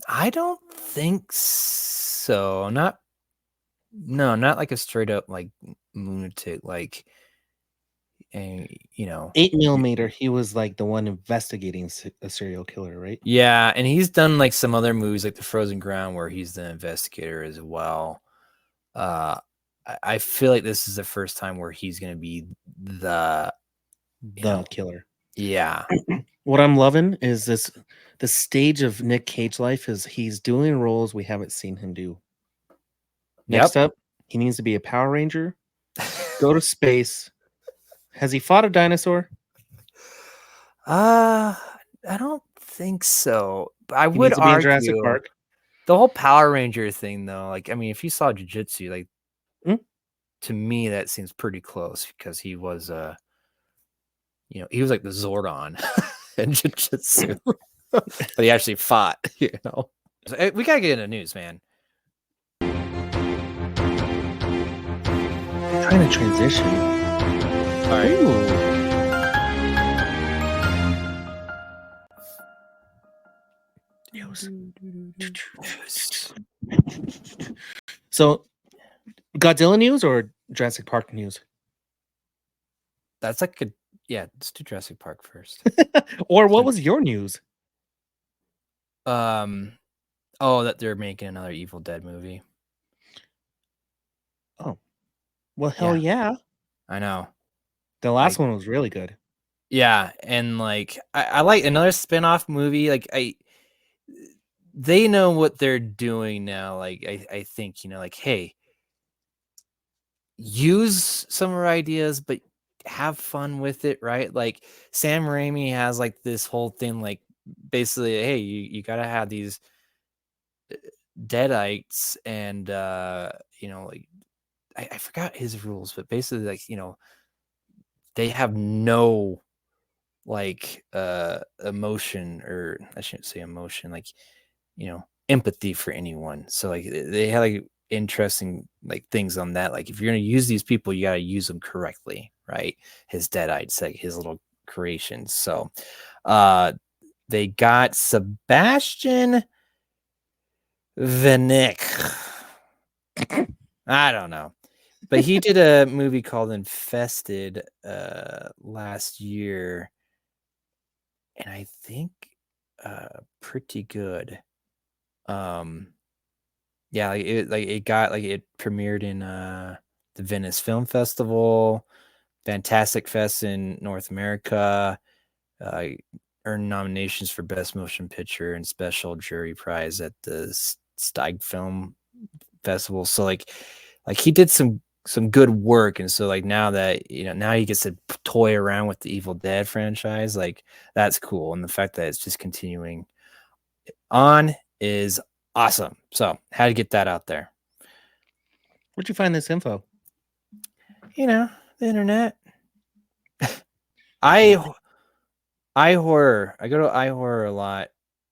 I don't think so. Not like a straight up like lunatic, like 8mm, he was like the one investigating a serial killer, right? Yeah, and he's done like some other movies like The Frozen Ground where he's the investigator as well. I feel like this is the first time where he's gonna be the killer. Yeah. What I'm loving is the stage of Nick Cage life is he's doing roles we haven't seen him do. Next up, he needs to be a Power Ranger, go to space. Has he fought a dinosaur? I don't think so. But I He would needs to be in Jurassic argue Park. the whole Power Ranger thing, though. Like, I mean, if you saw Jiu-Jitsu, like, to me, that seems pretty close because he was, he was like the Zordon in Jiu-Jitsu, but he actually fought. So, we gotta get into news, man. Trying to transition. All right. So, Godzilla news or Jurassic Park news? That's like let's do Jurassic Park first. Or what was your news? That they're making another Evil Dead movie. Oh, well, hell yeah. I know. The last one was really good. Yeah, and like I like another spin-off movie. Like they know what they're doing now. Like I think, like, hey, use some of our ideas, but have fun with it, right? Like Sam Raimi has like this whole thing, like basically, hey, you gotta have these deadites and like I forgot his rules, but basically like, they have no like emotion, or I shouldn't say emotion, like empathy for anyone. So like they had like interesting like things on that. Like if you're gonna use these people, you gotta use them correctly, right? His deadites, like his little creations. So they got Sebastian Vanek. I don't know. But he did a movie called Infested last year, and I think pretty good. Yeah, it premiered in the Venice Film Festival, Fantastic Fest in North America, earned nominations for Best Motion Picture and Special Jury Prize at the Stag Film Festival. So like like he did some good work, and so like now that now he gets to toy around with the Evil Dead franchise, like that's cool, and the fact that it's just continuing on is awesome. So had to get that out there. Where'd you find this info? The internet. I horror. I go to iHorror a lot.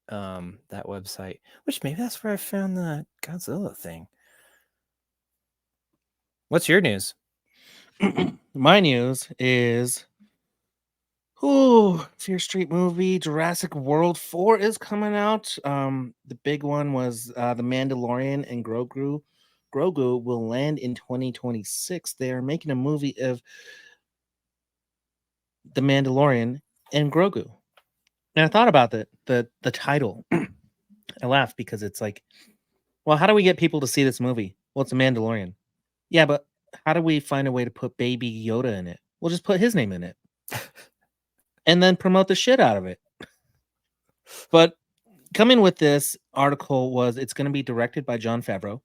That website, which maybe that's where I found the Godzilla thing. What's your news? My news is Fear Street movie Jurassic World 4 is coming out. The big one was the Mandalorian and Grogu. Grogu will land in 2026. They are making a movie of the Mandalorian and Grogu. And I thought about the title. I laughed because it's like, well, how do we get people to see this movie? Well, it's a Mandalorian. Yeah, but how do we find a way to put Baby Yoda in it? We'll just put his name in it. And then promote the shit out of it. But coming with this article was it's going to be directed by Jon Favreau.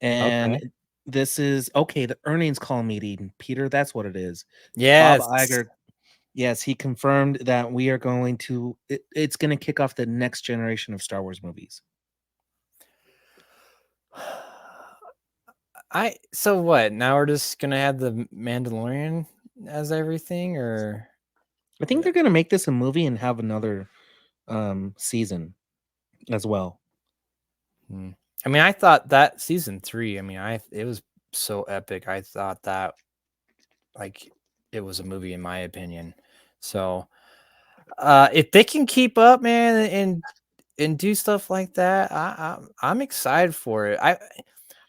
And this is the earnings call meeting, Peter. That's what it is. Yes. Bob Iger. Yes, he confirmed that we are going to. It's going to kick off the next generation of Star Wars movies. So what? Now we're just gonna have the Mandalorian as everything, or I think they're going to make this a movie and have another season as well. I mean, I thought that season 3. I mean, it was so epic. I thought that like it was a movie in my opinion. So if they can keep up, man, and do stuff like that, I'm excited for it.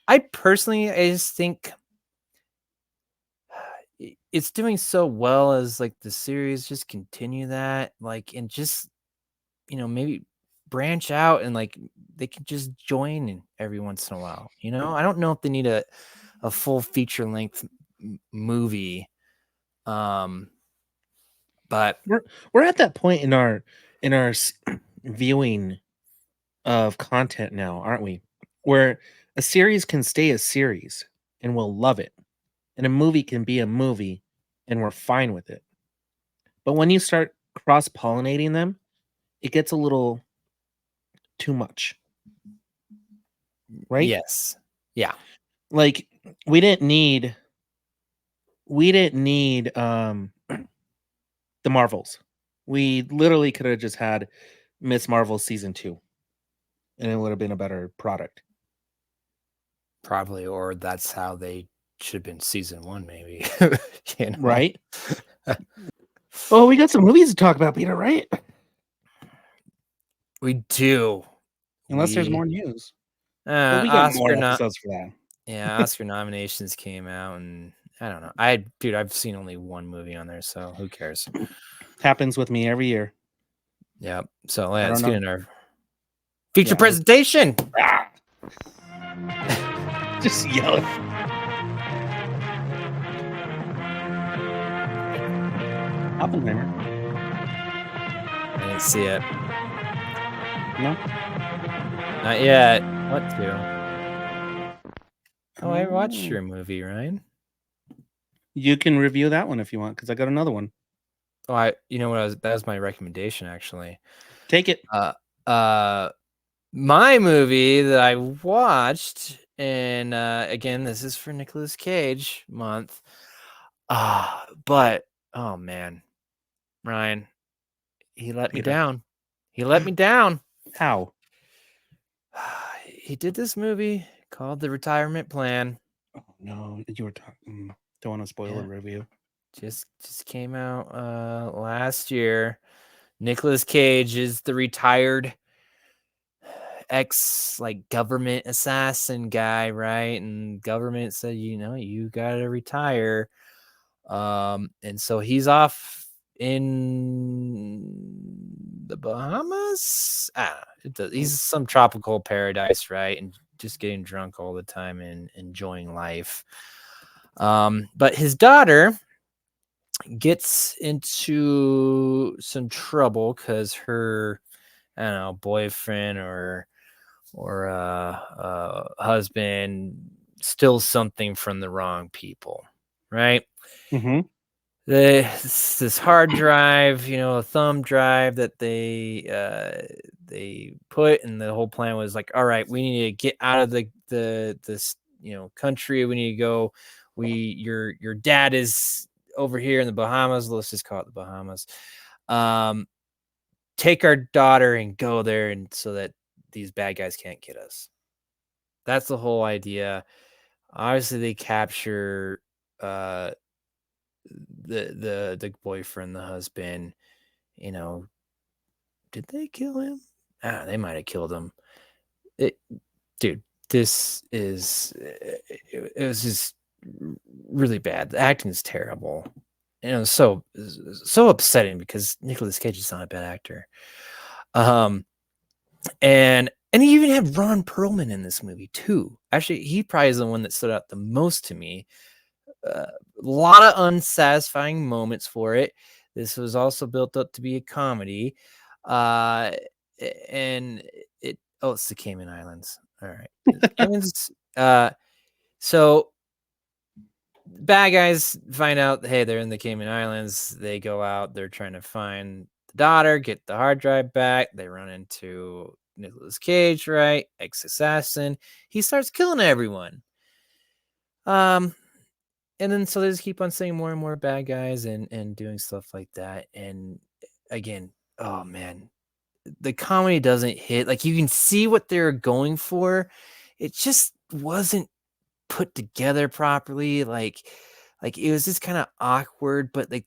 I personally, I just think it's doing so well as like the series, just continue that, like, and just maybe branch out, and like they can just join every once in a while. I don't know if they need a full feature length movie, but we're at that point in our viewing of content now, aren't we? Where a series can stay a series and we'll love it, and a movie can be a movie and we're fine with it. But when you start cross-pollinating them, it gets a little too much, right? Yes, yeah. Like we didn't need the Marvels. We literally could have just had Miss Marvel season 2, and it would have been a better product. Probably, or that's how they should have been season 1, maybe. Right? Oh, we got some movies to talk about, Peter, right? We do. Unless there's more news. But we got more episodes for that. Yeah, Oscar nominations came out, and I don't know. I've seen only one movie on there, so who cares? Happens with me every year. Yep. So let's get in our feature presentation. Just yelling. Oppenheimer. I didn't see it. No? Not yet. What to? Oh, I watched your movie, Ryan. You can review that one if you want, because I got another one. Oh, that was my recommendation, actually. Take it. My movie that I watched, and again, this is for Nicolas Cage month. But oh man, Ryan, he let me down. He let me down. How? He did this movie called The Retirement Plan. Oh no, you were talking. Don't want to spoil the review. Just came out last year. Nicolas Cage is the retired government assassin guy, right? And government said, you gotta retire. And so he's off in the Bahamas. He's some tropical paradise, right? And just getting drunk all the time and enjoying life. But his daughter gets into some trouble because her, I don't know, boyfriend or husband steal something from the wrong people, right? Mm-hmm. This hard drive, a thumb drive that they put, and the whole plan was like, all right, we need to get out of this country. We need to go. Your dad is over here in the Bahamas. Let's just call it the Bahamas. Take our daughter and go there, and so that these bad guys can't get us. That's the whole idea. Obviously, they capture the boyfriend, the husband. Did they kill him? They might have killed him. Dude, this is it was just really bad. The acting is terrible. So upsetting because Nicolas Cage is not a bad actor. And he even had Ron Perlman in this movie too. Actually, he probably is the one that stood out the most to me. A lot of unsatisfying moments for it. This was also built up to be a comedy. And it's the Cayman Islands. All right. Caymans, so bad guys find out, hey, they're in the Cayman Islands. They go out, they're trying to find the daughter, get the hard drive back. They run into Nicolas Cage, right? Ex-assassin. He starts killing everyone. And then so they just keep on saying more and more bad guys and doing stuff like that. And again, oh man, the comedy doesn't hit. Like, you can see what they're going for. It just wasn't put together properly. Like it was just kind of awkward, but like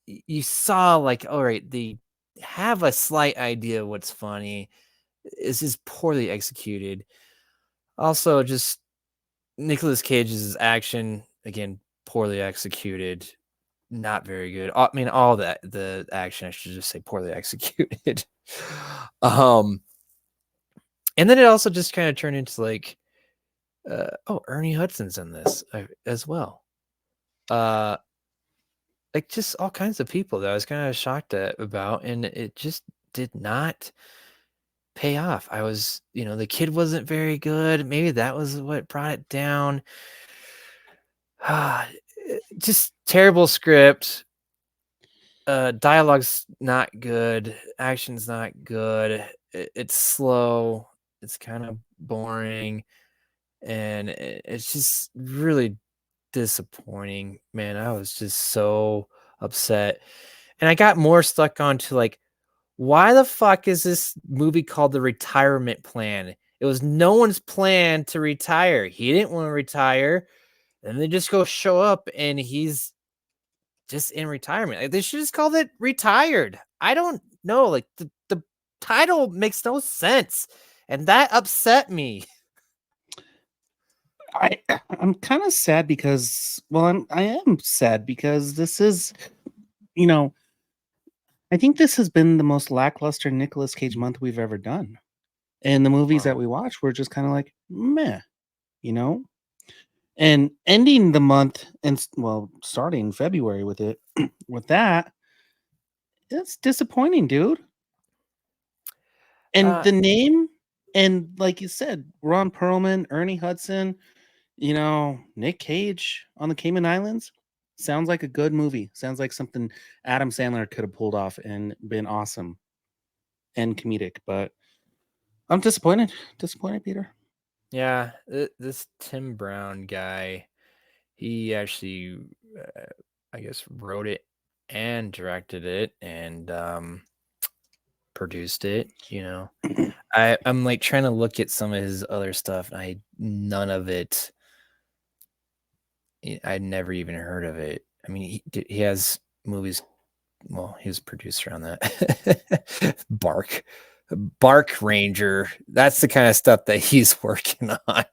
you saw, like, all right, they have a slight idea of what's funny. It's just poorly executed. Also, just Nicolas Cage's action, again, poorly executed. Not very good. I mean, all that, the action, I should just say, poorly executed. And then it also just kind of turned into like, Ernie Hudson's in this as well. Like, just all kinds of people that I was kind of shocked about, and it just did not pay off. I was, the kid wasn't very good. Maybe that was what brought it down. Just terrible script. Dialogue's not good. Action's not good. It's slow. It's kind of boring, and it's just really disappointing. Man, I was just so upset, and I got more stuck onto like, why the fuck is this movie called The Retirement Plan? It was no one's plan to retire. He didn't want to retire, and they just go show up, and he's just in retirement. Like, they should just call it Retired. I don't know. Like, the title makes no sense, and that upset me. I'm kind of sad because, well, I am sad because this is, I think this has been the most lackluster Nicolas Cage month we've ever done. And the movies that we watched were just kind of like, meh, and ending the month and, well, starting February with it, with that, it's disappointing, dude. And the name, and like you said, Ron Perlman, Ernie Hudson, Nick Cage on the Cayman Islands, sounds like a good movie. Sounds like something Adam Sandler could have pulled off and been awesome and comedic. But I'm disappointed. Disappointed, Peter. Yeah, this Tim Brown guy, he actually, I guess, wrote it and directed it and produced it. I'm like trying to look at some of his other stuff, and none of it. I'd never even heard of it. I mean, he has movies. Well, he was a producer on that. Bark Ranger. That's the kind of stuff that he's working on.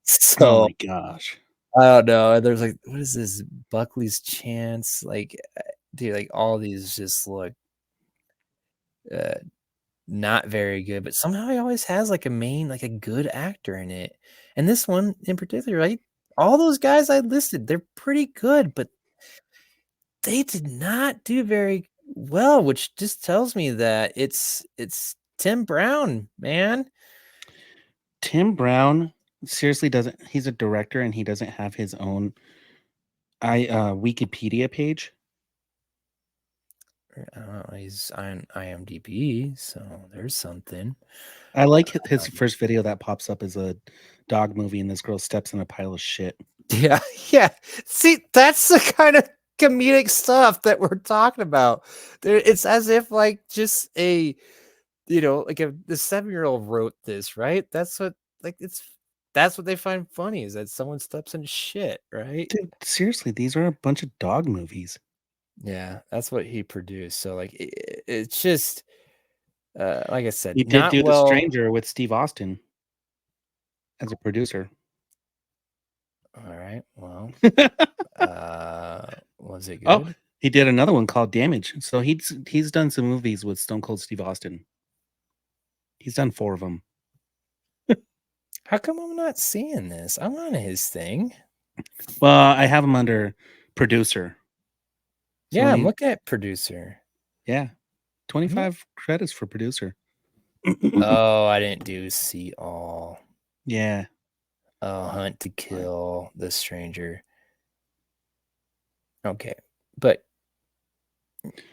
So, oh my gosh, I don't know. There's like, what is this? Buckley's Chance. Like, dude, like all these just look not very good, but somehow he always has like a good actor in it. And this one in particular, right? All those guys I listed, they're pretty good, but they did not do very well, which just tells me that it's Tim Brown, man. Tim Brown seriously doesn't. He's a director and he doesn't have his own Wikipedia page. He's on IMDb, so there's something. I like his first video that pops up as a dog movie, and this girl steps in a pile of shit. Yeah, yeah. See, that's the kind of comedic stuff that we're talking about. It's as if like just a, like the 7-year-old wrote this, right? That's what that's what they find funny is that someone steps in shit, right? Dude, seriously, these are a bunch of dog movies. Yeah, that's what he produced. So like it's just like I said, He did not do The well. Stranger with Steve Austin as a producer. All right. Well, was it Oh, good? he did another one called Damage. So he's done some movies with Stone Cold Steve Austin. He's done 4 of them. How come I'm not seeing this? I'm on his thing. Well, I have him under producer. So Yeah, when I'm you- looking at producer. Yeah, 25 credits for producer. Oh, I didn't do see all. Yeah. Oh, Hunt to Kill, The Stranger. Okay, but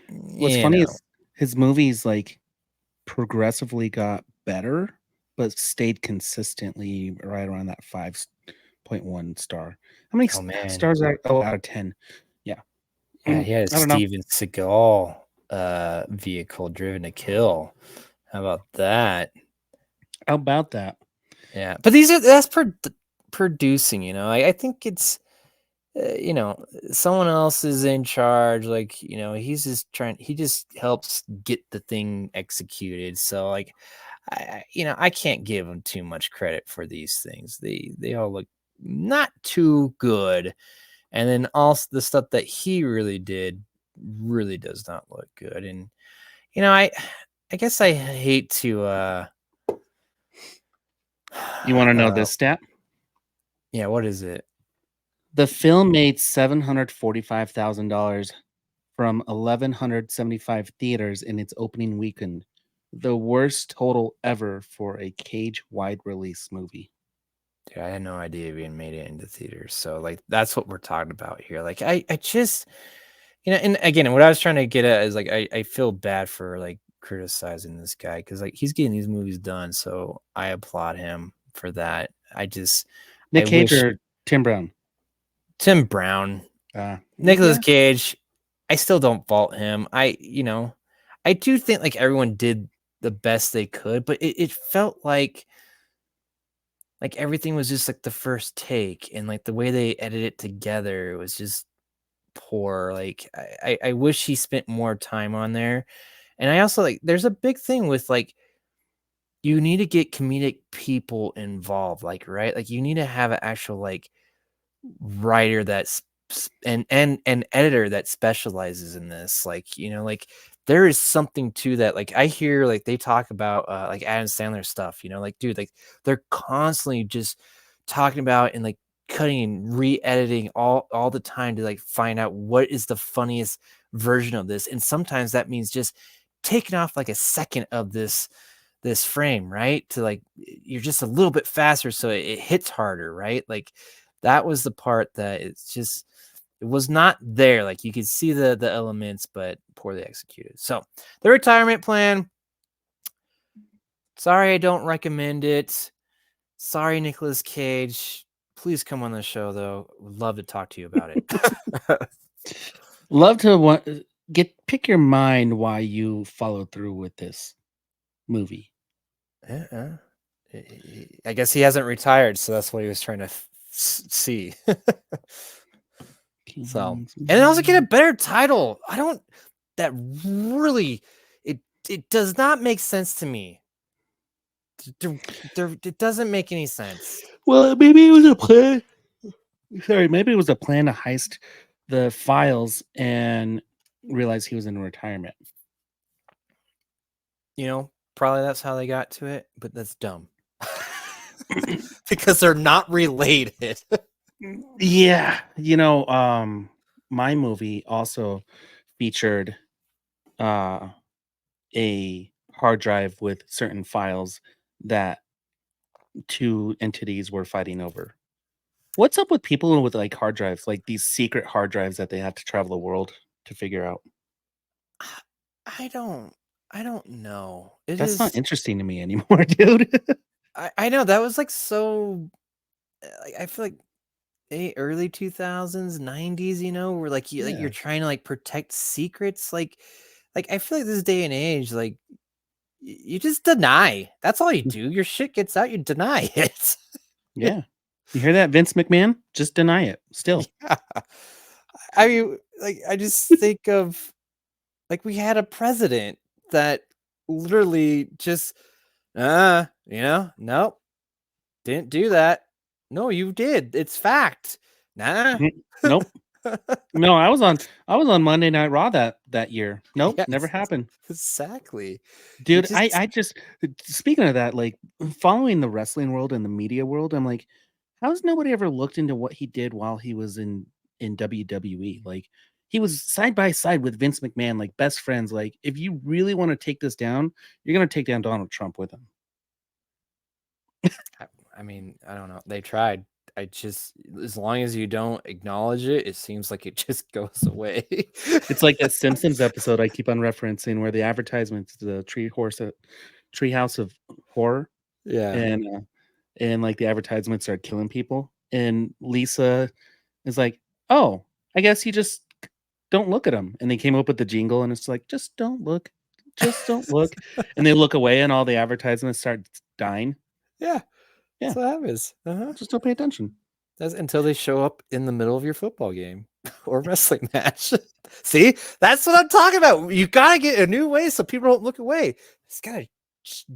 What's funny is his movies like progressively got better, but stayed consistently right around that 5.1 star. How many Oh, man. stars are out of 10? Yeah. Yeah, he had a I don't know. Steven Seagal vehicle Driven to Kill. How about that? How about that? Yeah, but that's producing. I think it's someone else is in charge. Like he just helps get the thing executed. So like I can't give him too much credit for these things. They all look not too good, and then also the stuff that he really did really does not look good. And I guess I hate to You want to know this stat? Yeah, what is it? The film made $745,000 from 1,175 theaters in its opening weekend. The worst total ever for a Cage wide release movie. Dude, I had no idea it even made it into theaters. So like that's what we're talking about here. Like I just and again, what I was trying to get at is like I feel bad for like criticizing this guy because like he's getting these movies done. So I applaud him for that. Nick Cage or Tim Brown? Tim Brown. Nicolas Cage, I still don't fault him. I do think like everyone did the best they could, but it felt like everything was just like the first take, and like the way they edited it together was just poor. Like I wish he spent more time on there. And I also like there's a big thing with like you need to get comedic people involved, like right? Like you need to have an actual like writer that's and editor that specializes in this. Like like there is something to that. Like I hear like they talk about like Adam Sandler stuff, like dude, like they're constantly just talking about and like cutting and re-editing all the time to like find out what is the funniest version of this. And sometimes that means just taking off like a second of this frame, right? To like you're just a little bit faster so it hits harder, right? Like that was the part that it was not there. Like you could see the elements, but poorly executed. So the retirement plan. Sorry, I don't recommend it. Sorry, Nicolas Cage. Please come on the show, though. Would love to talk to you about it. Love to pick your mind why you followed through with this movie. Yeah. I guess he hasn't retired, so that's what he was trying to see. So, and also get a better title. That really, it does not make sense to me. It doesn't make any sense. Well, maybe it was a plan. Sorry, maybe it was a plan to heist the files and realize he was in retirement. Probably that's how they got to it, but that's dumb. Because they're not related. Yeah, my movie also featured a hard drive with certain files that two entities were fighting over. What's up with people with like hard drives, like these secret hard drives that they have to travel the world to figure out? I don't know. It That's not is. interesting to me anymore, dude. I know that was like so. Like, I feel like early 2000s, 90s. You know, where like Yeah. you're trying to like protect secrets. Like I feel like this day and age, like you just deny. That's all you do. Your shit gets out. You deny it. Yeah. You hear that, Vince McMahon? Just deny it. Still. Yeah. I mean, like I just think of like we had a president that literally just nope, didn't do that. No, you did. It's fact. Nah. Mhm. Nope. No, I was on Monday Night Raw that year. Nope, never Yes, happened. exactly. Dude, I just speaking of that, like following the wrestling world and the media world, I'm like, how's nobody ever looked into what he did while he was in WWE? Like he was side by side with Vince McMahon, like best friends. Like, if you really want to take this down, you're gonna take down Donald Trump with him. I mean, I don't know. They tried. I just, as long as you don't acknowledge it, it seems like it just goes away. It's like that Simpsons episode I keep on referencing where the advertisements, the treehouse of horror, Yeah. and like the advertisements are killing people, and Lisa is like, "Oh, I guess you just don't look at them." And they came up with the jingle, and it's like, "Just don't look, just don't look," and they look away, and all the advertisements start dying. Yeah. Yeah, That's what happens. just don't pay attention. That's until they show up in the middle of your football game or wrestling match. See, that's what I'm talking about. You gotta get a new way so people don't look away. It's gotta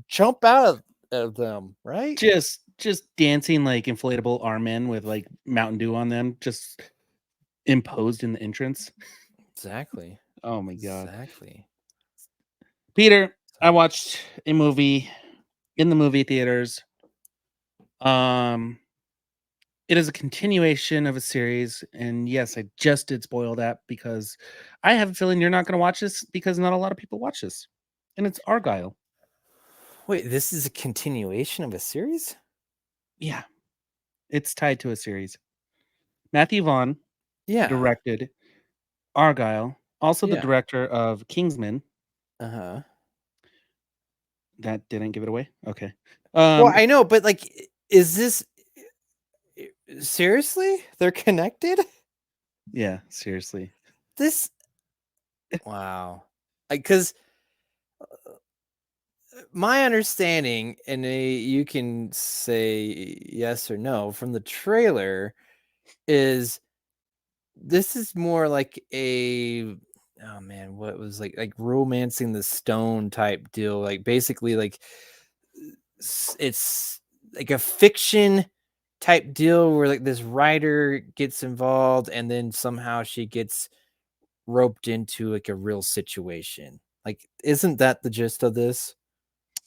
jump out of them, right? Just dancing like inflatable arm men with like Mountain Dew on them, just imposed in the entrance. Exactly. Oh my god. Exactly. Peter, I watched a movie in the movie theaters. It is a continuation of a series, and yes, I just did spoil that because I have a feeling you're not going to watch this because not a lot of people watch this, and it's Argylle. Wait, this is a continuation of a series? Yeah, it's tied to a series. Matthew Vaughn Yeah. directed Argylle, also the Yeah. director of Kingsman. Uh-huh. That didn't give it away. Okay. Well, I know, but like, is this seriously? They're connected? Yeah, seriously. This wow. Because my understanding, and you can say yes or no from the trailer, is this is more like a oh man, what was like romancing the stone type deal. Like basically, like it's like a fiction type deal where like this writer gets involved and then somehow she gets roped into like a real situation. Like, isn't that the gist of this?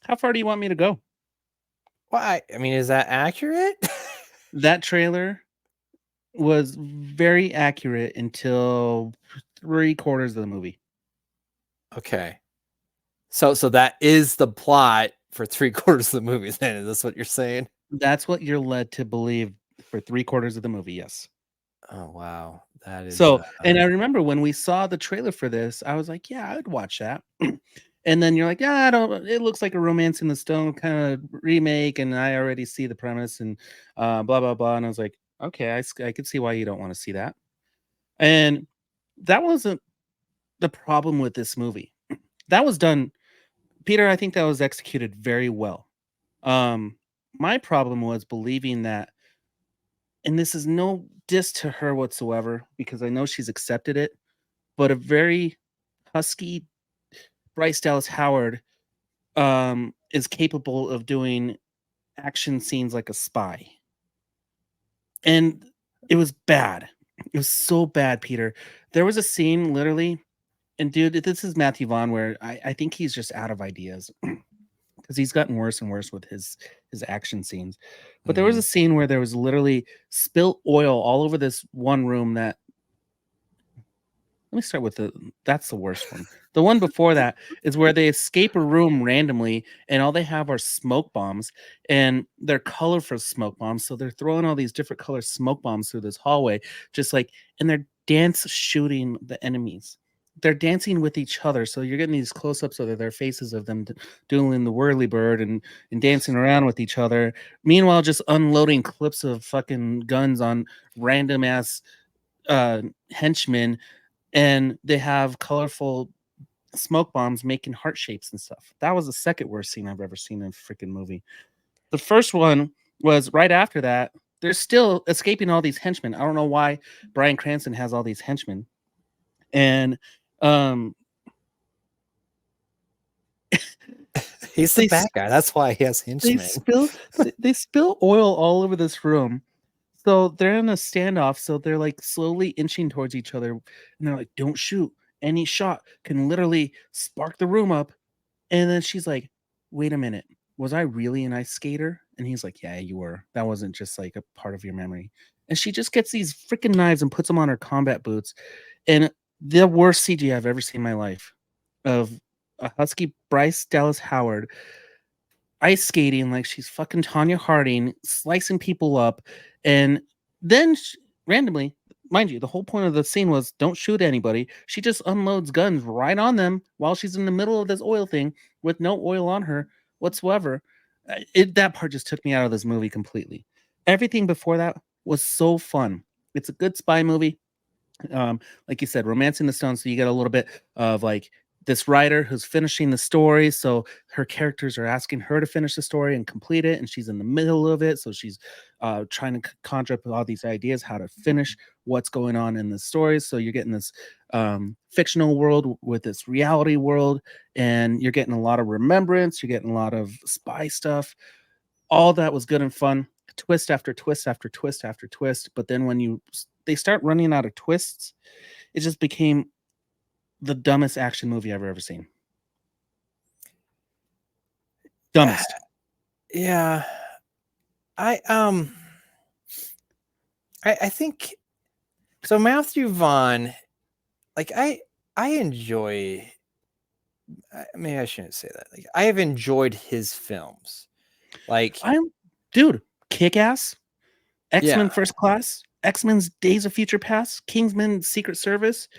How far do you want me to go? Why? I mean, is that accurate? That trailer was very accurate until 3/4 of the movie. Okay. So that is the plot for 3/4 of the movie then. Is this what you're saying? That's what you're led to believe for 3/4 of the movie, yes. Oh wow. That is So, and I remember when we saw the trailer for this, I was like, yeah, I would watch that. And then you're like, yeah, I don't, it looks like a Romance in the Stone kind of remake, and I already see the premise and blah blah blah. And I was like, okay, I could see why you don't want to see that. And that wasn't the problem with this movie. That was done, Peter. I think that was executed very well. My problem was believing that, and this is no diss to her whatsoever because I know she's accepted it, but a very husky Bryce Dallas Howard is capable of doing action scenes like a spy. And it was bad. It was so bad, Peter. There was a scene literally, and dude, this is Matthew Vaughn, where I think he's just out of ideas because he's gotten worse and worse with his action scenes. But there was a scene where there was literally spilt oil all over this one room that let me start with that's the worst one. The one before that is where they escape a room randomly and all they have are smoke bombs, and they're colorful smoke bombs. So they're throwing all these different color smoke bombs through this hallway, just like, and they're dance shooting the enemies. They're dancing with each other. So you're getting these close ups of their faces of them doing the whirly bird and dancing around with each other. Meanwhile, just unloading clips of fucking guns on random ass henchmen, and they have colorful smoke bombs making heart shapes and stuff. That was the second worst scene I've ever seen in a freaking movie. The first one was right after that. They're still escaping all these henchmen. I don't know why Bryan Cranston has all these henchmen. And He's the bad guy. That's why he has henchmen. They spill oil all over this room. So they're in a standoff. So they're like slowly inching towards each other. And they're like, don't shoot. Any shot can literally spark the room up. And then she's like, wait a minute. Was I really an ice skater? And he's like, yeah, you were. That wasn't just like a part of your memory. And she just gets these freaking knives and puts them on her combat boots. And the worst CG I've ever seen in my life of a husky Bryce Dallas Howard ice skating like she's fucking Tanya Harding, slicing people up. And then randomly, mind you, the whole point of the scene was don't shoot anybody. She just unloads guns right on them while she's in the middle of this oil thing with no oil on her whatsoever. That part just took me out of this movie completely. Everything before that was so fun. It's a good spy movie. Like you said, romancing the stone. So you get a little bit of like this writer who's finishing the story. So her characters are asking her to finish the story and complete it. And she's in the middle of it. So she's trying to conjure up all these ideas, how to finish what's going on in the stories. So you're getting this fictional world with this reality world, and you're getting a lot of remembrance. You're getting a lot of spy stuff. All that was good and fun. Twist after twist after twist after twist. But then when they start running out of twists, it just became the dumbest action movie I've ever seen. Dumbest. Yeah. I think so. Matthew Vaughn, like I enjoy. Maybe I shouldn't say that. Like I have enjoyed his films. Like Dude, Kick-Ass, X-Men Yeah. First Class, X-Men's Days of Future Past, Kingsman Secret Service,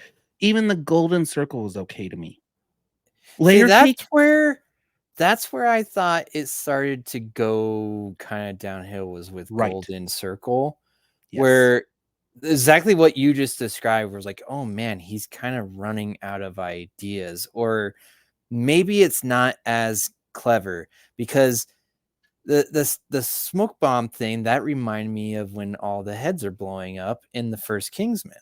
even the Golden Circle was okay to me. See, that's where I thought it started to go kind of downhill was with Right. Golden Circle, Yes. where exactly what you just described was like, oh man, he's kind of running out of ideas, or maybe it's not as clever because the smoke bomb thing that reminded me of when all the heads are blowing up in the first Kingsman.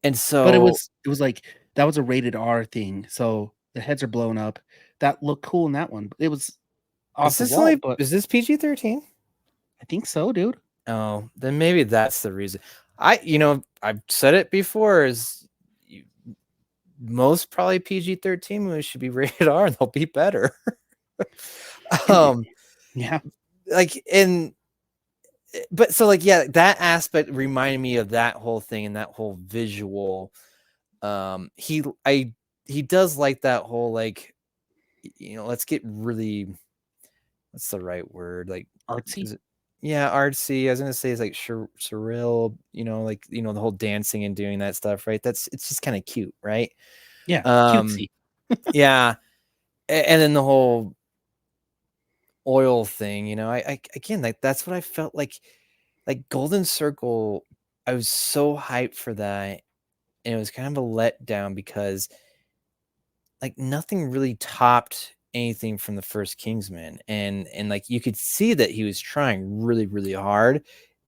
And so, But it was like that was a rated R thing, so the heads are blown up. That looked cool in that one. It was off the wall, but is this PG-13? I think so, dude. Oh, then maybe that's the reason. I've said it before, most probably PG-13 movies should be rated R and they'll be better. Yeah. But so like, yeah, that aspect reminded me of that whole thing and that whole visual. He does like that whole, like, let's get really, what's the right word? Like Artsy. Yeah, artsy. I was gonna say it's like surreal, like the whole dancing and doing that stuff, right? It's just kind of cute, right? Yeah, cutesy. Yeah, and then the whole oil thing, I again, like that's what I felt like Golden Circle. I was so hyped for that, and it was kind of a letdown because like nothing really topped anything from the first Kingsman, and like you could see that he was trying really, really hard.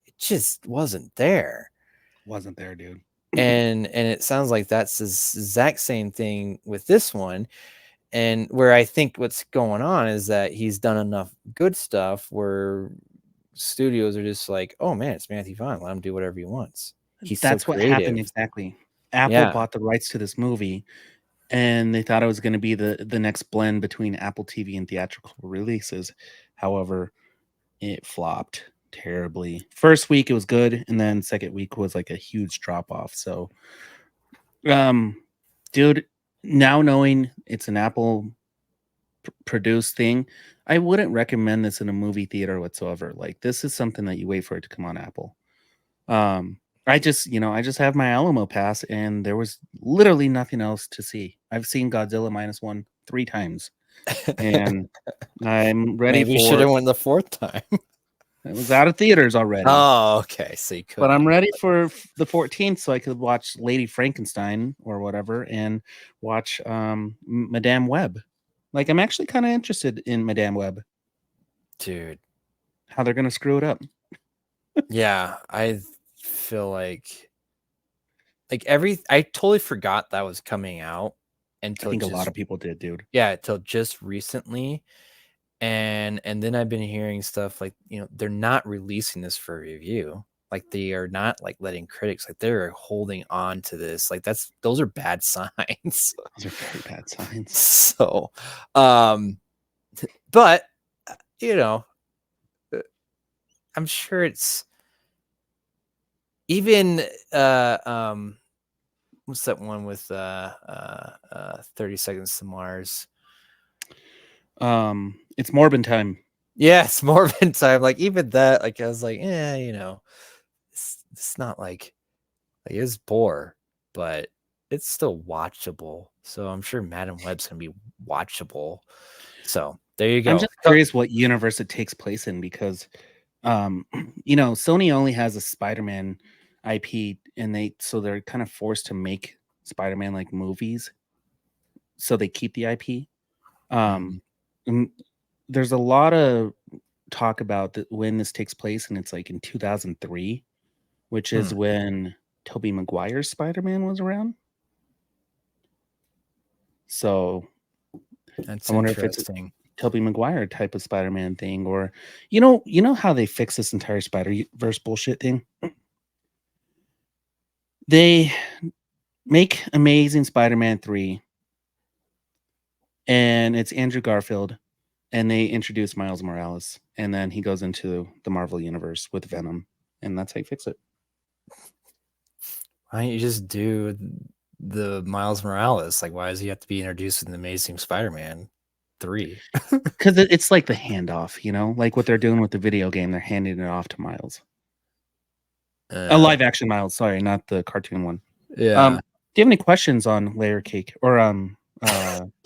It just wasn't there. Wasn't there, dude. And it sounds like that's the exact same thing with this one. And where I think what's going on is that he's done enough good stuff where studios are just like, oh man, it's Matthew Vaughn, let him do whatever he wants. That's what happened exactly. Apple bought the rights to this movie, and they thought it was going to be the next blend between Apple TV and theatrical releases. However, it flopped terribly. First week it was good, and then second week was like a huge drop off. So Dude, now knowing it's an Apple produced thing, I wouldn't recommend this in a movie theater whatsoever. Like, this is something that you wait for it to come on Apple. I just have my Alamo pass, and there was literally nothing else to see. I've seen Godzilla -1 3 times, and I'm ready Maybe you should have for. went the fourth time. It was out of theaters already. Oh, okay. So you could. But I'm ready for the 14th so I could watch Lady Frankenstein or whatever and watch Madame Web. Like, I'm actually kind of interested in Madame Web, Dude. how they're going to screw it up. Yeah, I feel like I totally forgot that was coming out I until think a just, lot of people did, dude. yeah, until just recently. And then I've been hearing stuff like, they're not releasing this for review. Like, they are not like letting critics, like, they're holding on to this. Like, those are bad signs. Those are very bad signs. So, but I'm sure it's even what's that one with 30 Seconds to Mars? It's Morbin time. Yeah, it's Morbin time. Like, even that, like, I was like, it's not like it's bore, but it's still watchable. So I'm sure Madam Web's gonna be watchable. So there you go. I'm just curious what universe it takes place in, because Sony only has a Spider-Man IP, and they're kind of forced to make Spider-Man like movies, so they keep the IP. And there's a lot of talk about when this takes place, and it's like in 2003, which is when Tobey Maguire's Spider-Man was around. So That's I wonder if it's interesting. Tobey Maguire type of Spider-Man thing, or you know how they fix this entire Spider-Verse bullshit thing? They make Amazing Spider-Man 3, and it's Andrew Garfield, and they introduce Miles Morales, and then he goes into the Marvel universe with Venom, and that's how you fix it. Why don't you just do the Miles Morales? Like, why does he have to be introduced in the Amazing Spider-Man 3? Because it's like the handoff, like what they're doing with the video game. They're handing it off to Miles. A live action Miles, sorry, not the cartoon one. Yeah. Do you have any questions on Layer Cake or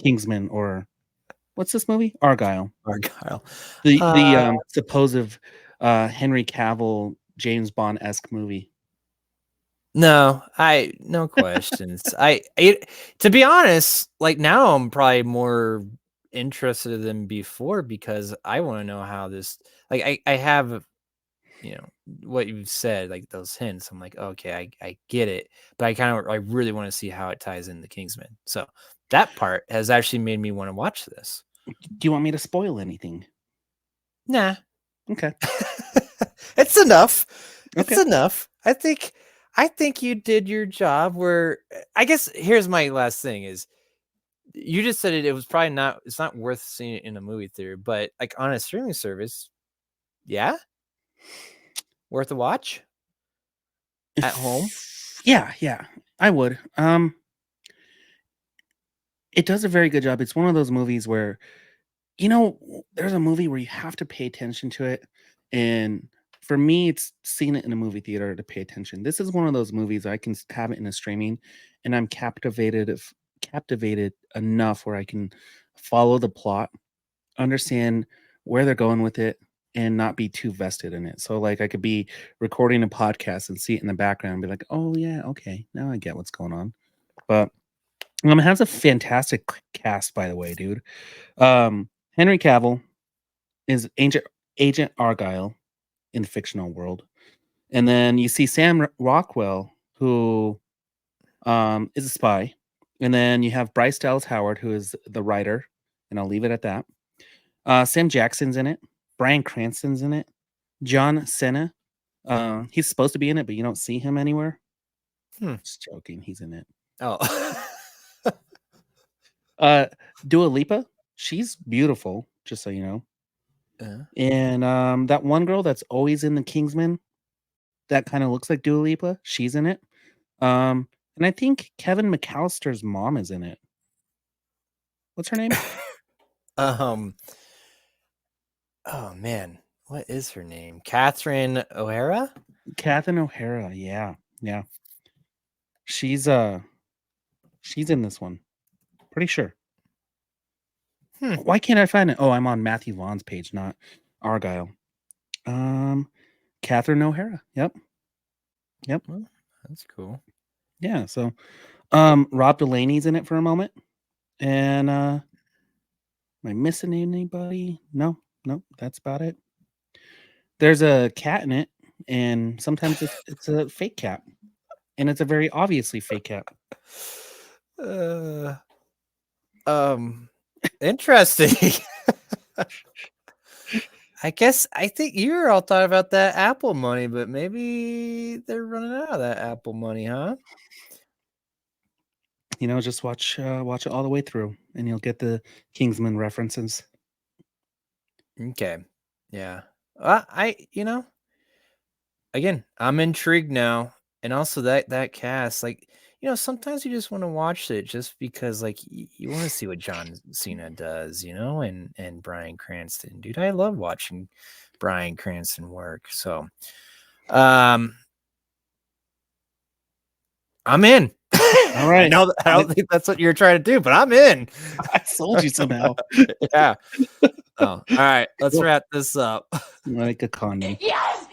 Kingsman, or what's this movie? Argylle. The supposed Henry Cavill James Bond-esque movie. No questions. To be honest, like, now I'm probably more interested than before, because I want to know how this, like, I have, what you've said, like those hints. I'm like, okay, I get it, but I really want to see how it ties into Kingsman. So that part has actually made me want to watch this. Do you want me to spoil anything? Nah. Okay. It's enough. Okay. It's enough. I think you did your job. Where, I guess, here's my last thing is, you just said it was probably not, it's not worth seeing it in a movie theater, but like on a streaming service, yeah, worth a watch at home. Yeah, I would. It does a very good job. It's one of those movies where, there's a movie where you have to pay attention to it, and for me, it's seeing it in a movie theater to pay attention. This is one of those movies I can have it in a streaming, and I'm captivated enough where I can follow the plot, understand where they're going with it, and not be too vested in it. So, like, I could be recording a podcast and see it in the background and be like, oh yeah, okay, now I get what's going on. But it has a fantastic cast, by the way, dude. Henry Cavill is Agent Argylle in the fictional world. And then you see Sam Rockwell, who is a spy. And then you have Bryce Dallas Howard, who is the writer. And I'll leave it at that. Sam Jackson's in it. Bryan Cranston's in it. John Cena. He's supposed to be in it, but you don't see him anywhere. Just joking. He's in it. Oh. Dua Lipa. She's beautiful, just so you know. And that one girl that's always in the Kingsman, that kind of looks like Dua Lipa, she's in it. And I think Kevin McAllister's mom is in it. What's her name? Oh man, what is her name? Catherine O'Hara? Catherine O'Hara. Yeah. She's in this one. Pretty sure. Why can't I find it? Oh, I'm on Matthew Vaughn's page, not Argylle. Catherine O'Hara. Yep. Well, that's cool. Yeah. So, Rob Delaney's in it for a moment. And am I missing anybody? No, that's about it. There's a cat in it, and sometimes it's a fake cat, and it's a very obviously fake cat. Interesting. I think you were all talking about that Apple money, but maybe they're running out of that Apple money, huh? Just watch it all the way through, and you'll get the Kingsman references. Okay. Yeah. Again, I'm intrigued now. And also that cast, like, sometimes you just want to watch it just because, like, you want to see what John Cena does, and Bryan Cranston. Dude, I love watching Bryan Cranston work. So, I'm in. All right. I don't think that's what you're trying to do, but I'm in. I sold you somehow. Yeah. Oh, all right. Let's wrap this up. Like a condom. Yes!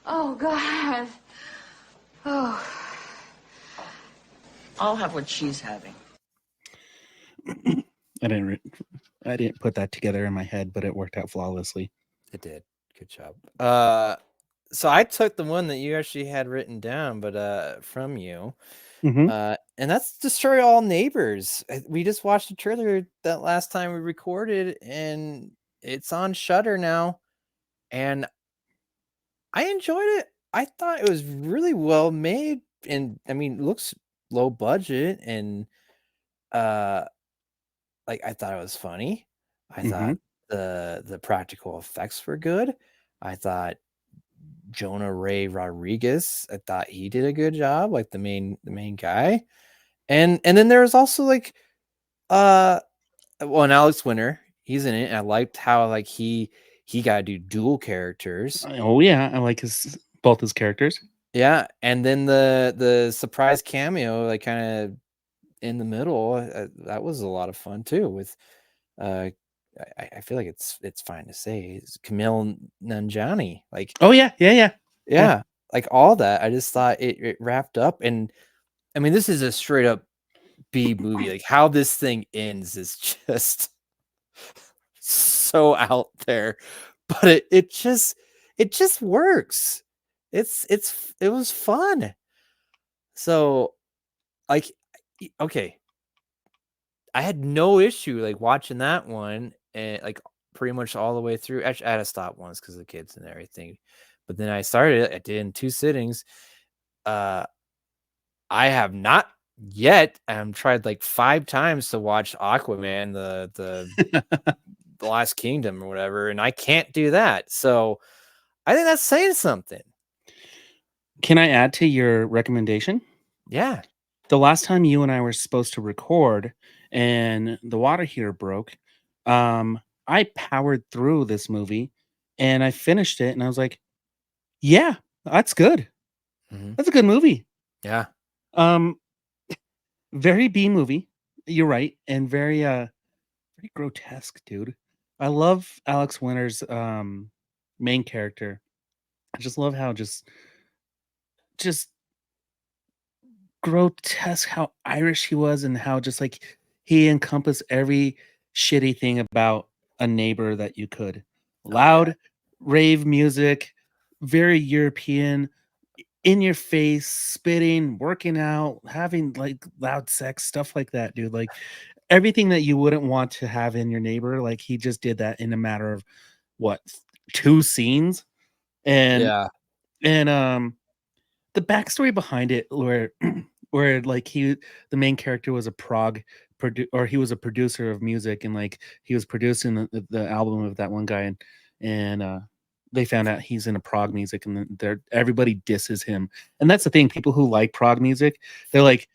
Oh, God. Oh. I'll have what she's having. I didn't put that together in my head, but it worked out flawlessly. It did. Good job. So I took the one that you actually had written down, but from you. Mm-hmm. And that's Destroy All Neighbors. We just watched the trailer that last time we recorded, and it's on Shudder now. And I enjoyed it. I thought it was really well made, and I mean, it looks low budget, and like, I thought it was funny. I thought the practical effects were good. I thought Jonah Ray Rodriguez, I thought he did a good job, like the main guy. And then there was also like an Alex Winter, he's in it, and I liked how, like, he got to do dual characters. Oh yeah, I like both his characters. Yeah, and then the surprise cameo, like, kind of in the middle, that was a lot of fun too. With I feel like it's fine to say it's Camille Nanjiani. Like, oh yeah, like all that. I just thought it wrapped up, and I mean, this is a straight up B movie. Like, how this thing ends is just so out there, but it just works. It was fun. So, like, okay, I had no issue, like, watching that one, and, like, pretty much all the way through. Actually, I had to stop once because of the kids and everything, but then I started it. I did in 2 sittings. I have not yet. Tried like 5 times to watch Aquaman, the Last Kingdom or whatever, and I can't do that. So I think that's saying something. Can I add to your recommendation? Yeah. The last time you and I were supposed to record and the water heater broke, I powered through this movie and I finished it and I was like, yeah, that's good. Mhm. That's a good movie. Yeah. Very B movie. You're right. And very grotesque, dude. I love Alex Winter's main character. I just love how just grotesque how Irish he was and how just like he encompassed every shitty thing about a neighbor that you could. Loud rave music, very European, in your face, spitting, working out, having like loud sex, stuff like that, dude. Like everything that you wouldn't want to have in your neighbor, like he just did that in a matter of what, 2 scenes. And the backstory behind it where like the main character was he was a producer of music, and like he was producing the album of that one guy, and they found out he's into prog music, and everybody disses him. And that's the thing. People who like prog music, they're like,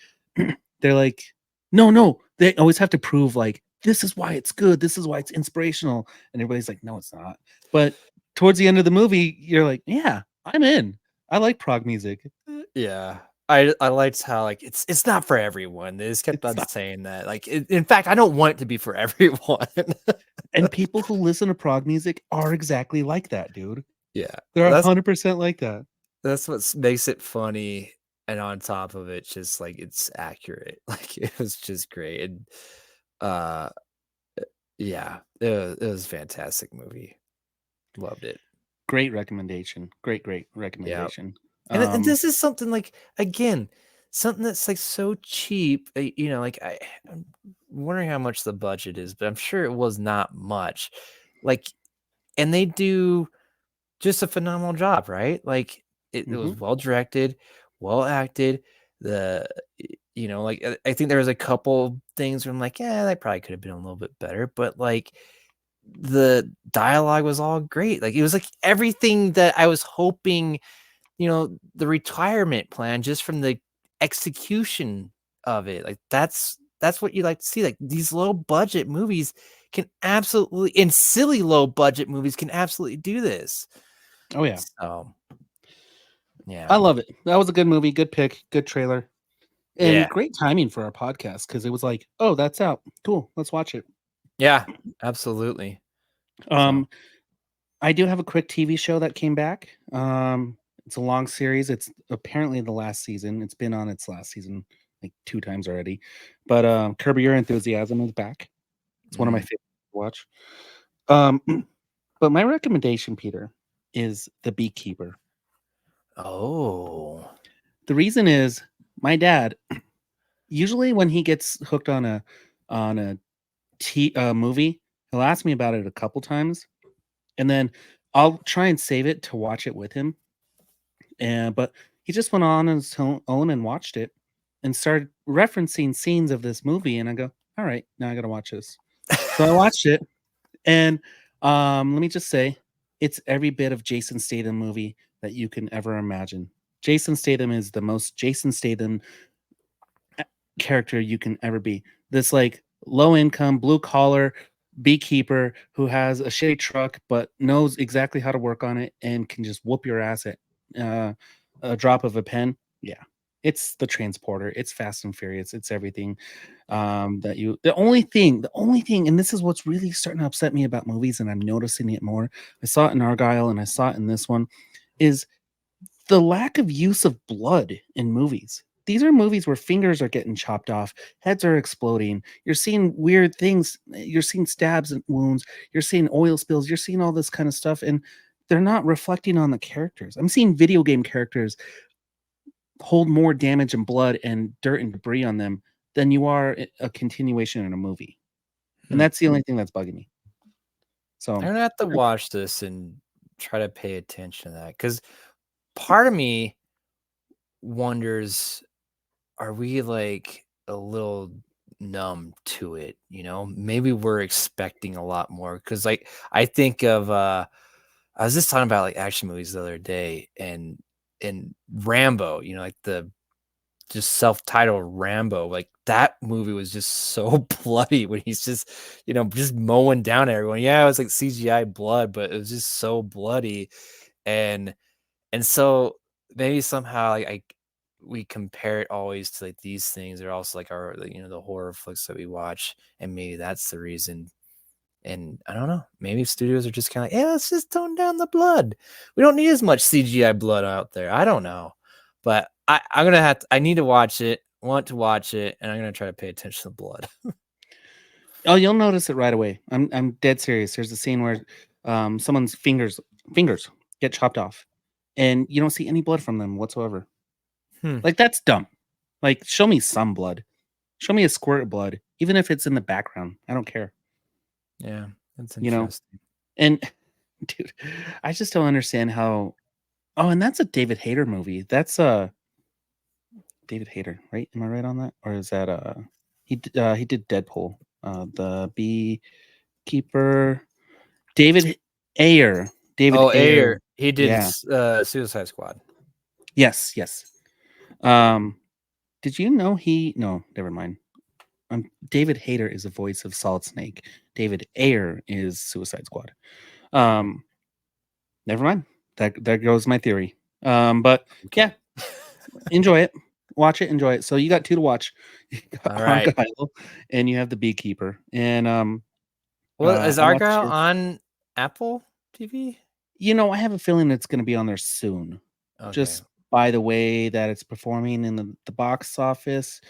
no. They always have to prove like this is why it's good. This is why it's inspirational. And everybody's like, no, it's not. But towards the end of the movie, you're like, yeah, I'm in. I like prog music. Yeah. I liked how like it's not for everyone. They just kept on saying that. Like in fact, I don't want it to be for everyone. And people who listen to prog music are exactly like that, dude. Yeah. They're 100% like that. That's what makes it funny, and on top of it, just like it's accurate. Like it was just great. And yeah, it was a fantastic movie. Loved it. Great recommendation. Great recommendation. And this is something like, again, something that's like so cheap. Like I'm wondering how much the budget is, but I'm sure it was not much. Like, and they do just a phenomenal job, right? Like it was well directed, well acted. Like I think there was a couple things where I'm like, yeah, that probably could have been a little bit better, but like the dialogue was all great. Like it was like everything that I was hoping, the retirement plan just from the execution of it. Like that's what you like to see. Like these low budget movies can absolutely, and silly low budget movies can absolutely do this. Oh yeah. So yeah. I love it. That was a good movie, good pick, good trailer. And great timing for our podcast because it was like, oh, that's out. Cool. Let's watch it. Yeah, absolutely. I do have a quick TV show that came back. It's a long series. It's apparently the last season. It's been on its last season like 2 times already. But Curb Your Enthusiasm is back. It's one of my favorites to watch. But my recommendation, Peter, is The Beekeeper. Oh. The reason is my dad, usually when he gets hooked on a movie, he'll ask me about it a couple times, and then I'll try and save it to watch it with him. But he just went on his own and watched it and started referencing scenes of this movie, and I go, all right, now I gotta watch this. So I watched it, and let me just say, it's every bit of Jason Statham movie that you can ever imagine. Jason Statham is the most Jason Statham character you can ever be. This like low income, blue collar beekeeper who has a shitty truck but knows exactly how to work on it and can just whoop your ass at a drop of a pen. Yeah, it's the transporter. It's Fast and Furious. It's everything the only thing, and this is what's really starting to upset me about movies, and I'm noticing it more. I saw it in Argylle and I saw it in this one, is the lack of use of blood in movies. These are movies where fingers are getting chopped off, heads are exploding. You're seeing weird things. You're seeing stabs and wounds. You're seeing oil spills. You're seeing all this kind of stuff, and they're not reflecting on the characters. I'm seeing video game characters hold more damage and blood and dirt and debris on them than you are a continuation in a movie. And that's the only thing that's bugging me. So I'm gonna have to watch this and try to pay attention to that, because part of me wonders, are we like a little numb to it? Maybe we're expecting a lot more, because like I think of I was just talking about like action movies the other day, and Rambo, like the just self-titled Rambo, like that movie was just so bloody when he's just just mowing down everyone. Yeah, it was like CGI blood, but it was just so bloody. And so maybe somehow like we compare it always to like these things. They're also like our the horror flicks that we watch, and maybe that's the reason. And I don't know, maybe studios are just kind of like, yeah, let's just tone down the blood. We don't need as much CGI blood out there. I don't know, but I'm gonna I need to watch it, want to watch it, and I'm gonna try to pay attention to the blood. Oh, you'll notice it right away. I'm dead serious. There's a scene where someone's fingers get chopped off, and you don't see any blood from them whatsoever. Like that's dumb. Like show me some blood. Show me a squirt of blood, even if it's in the background. I don't care. Yeah, that's interesting. And dude, I just don't understand how. Oh, and that's a David Hayter movie. That's David Hayter, right? Am I right on that, or is that he did Deadpool, the Beekeeper, David Ayer. David Oh, Ayer. Ayer. He did Yeah. Suicide Squad. Yes. Did you know no, never mind. David Hayter is the voice of Solid Snake. David Ayer is Suicide Squad. Never mind. That goes my theory. But yeah, enjoy it. Watch it, enjoy it. So you got 2 to watch. You got All right. Argylle, and you have The Beekeeper. And Well, is I watched Argylle it. on Apple TV? I have a feeling it's going to be on there soon. Okay. Just by the way that it's performing in the box office,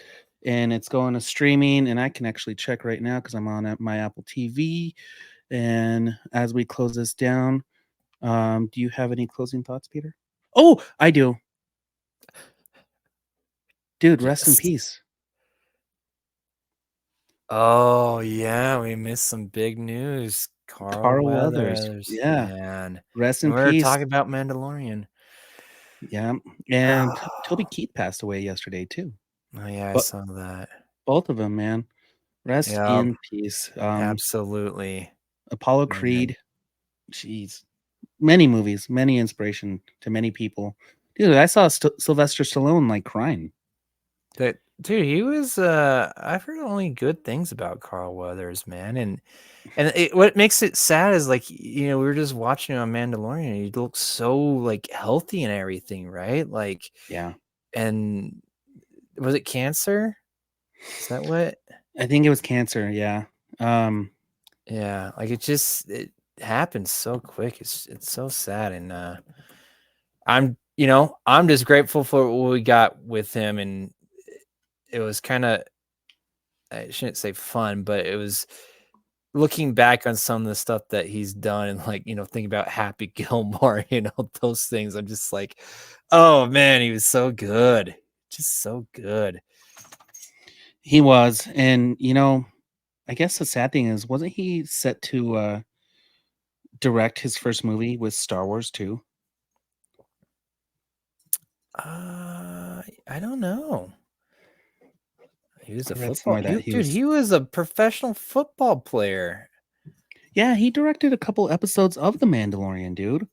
and it's going to streaming, and I can actually check right now because I'm on my Apple TV. And as we close this down, do you have any closing thoughts, Peter? Oh, I do. Dude, rest in Yes. peace. Oh yeah, we missed some big news. Carl Weathers. Weathers. Yeah. Man. Rest And in we were peace. talking about Mandalorian. Yeah. And Toby Keith passed away yesterday too. Oh yeah, I But saw that. both of them, man. Rest Yep. in peace. Absolutely. Apollo Man. Creed. Jeez. Many movies, many inspiration to many people. Dude, I saw Sylvester Stallone like crying. Dude, he was I've heard only good things about Carl Weathers, man. And what makes it sad is like, we were just watching him on Mandalorian, and he looks so like healthy and everything, right? Like, Yeah. and was it cancer? Is that what? I think it was cancer, yeah. Yeah, like it happens so quick. It's so sad, and I'm just grateful for what we got with him, and it was kind of, I shouldn't say fun, but it was looking back on some of the stuff that he's done, and like thinking about Happy Gilmore, those things. I'm just like, oh man, he was so good, just so good. He was, and I guess the sad thing is, wasn't he set to direct his first movie with Star Wars too? I don't know. He was a I read football somewhere that dude. He was a professional football player. Yeah, he directed a couple episodes of The Mandalorian, dude.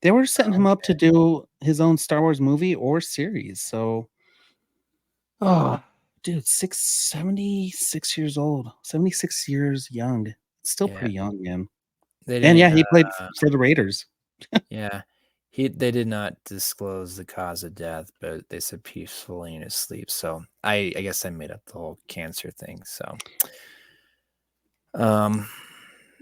They were setting him up to do his own Star Wars movie or series. So, dude, 76 years old, 76 years young. It's still pretty young, man. And yeah, he played for the Raiders. Yeah. They did not disclose the cause of death, but they said peacefully in his sleep. So I guess I made up the whole cancer thing. So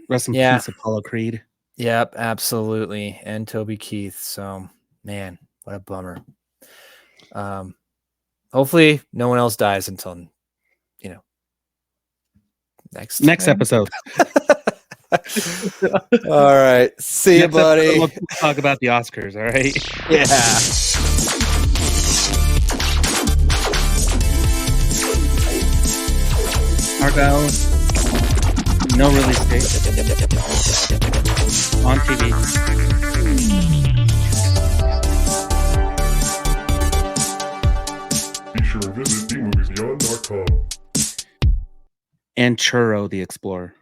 Rest in peace, Apollo Creed. Yep, absolutely. And Toby Keith. So man, what a bummer. Hopefully no one else dies until next episode. All right. See you, buddy. We'll talk about the Oscars. All right. Yeah. Argylle, no release date. On TV. Be sure to visit bmoviesbeyond.com. And Churro the Explorer.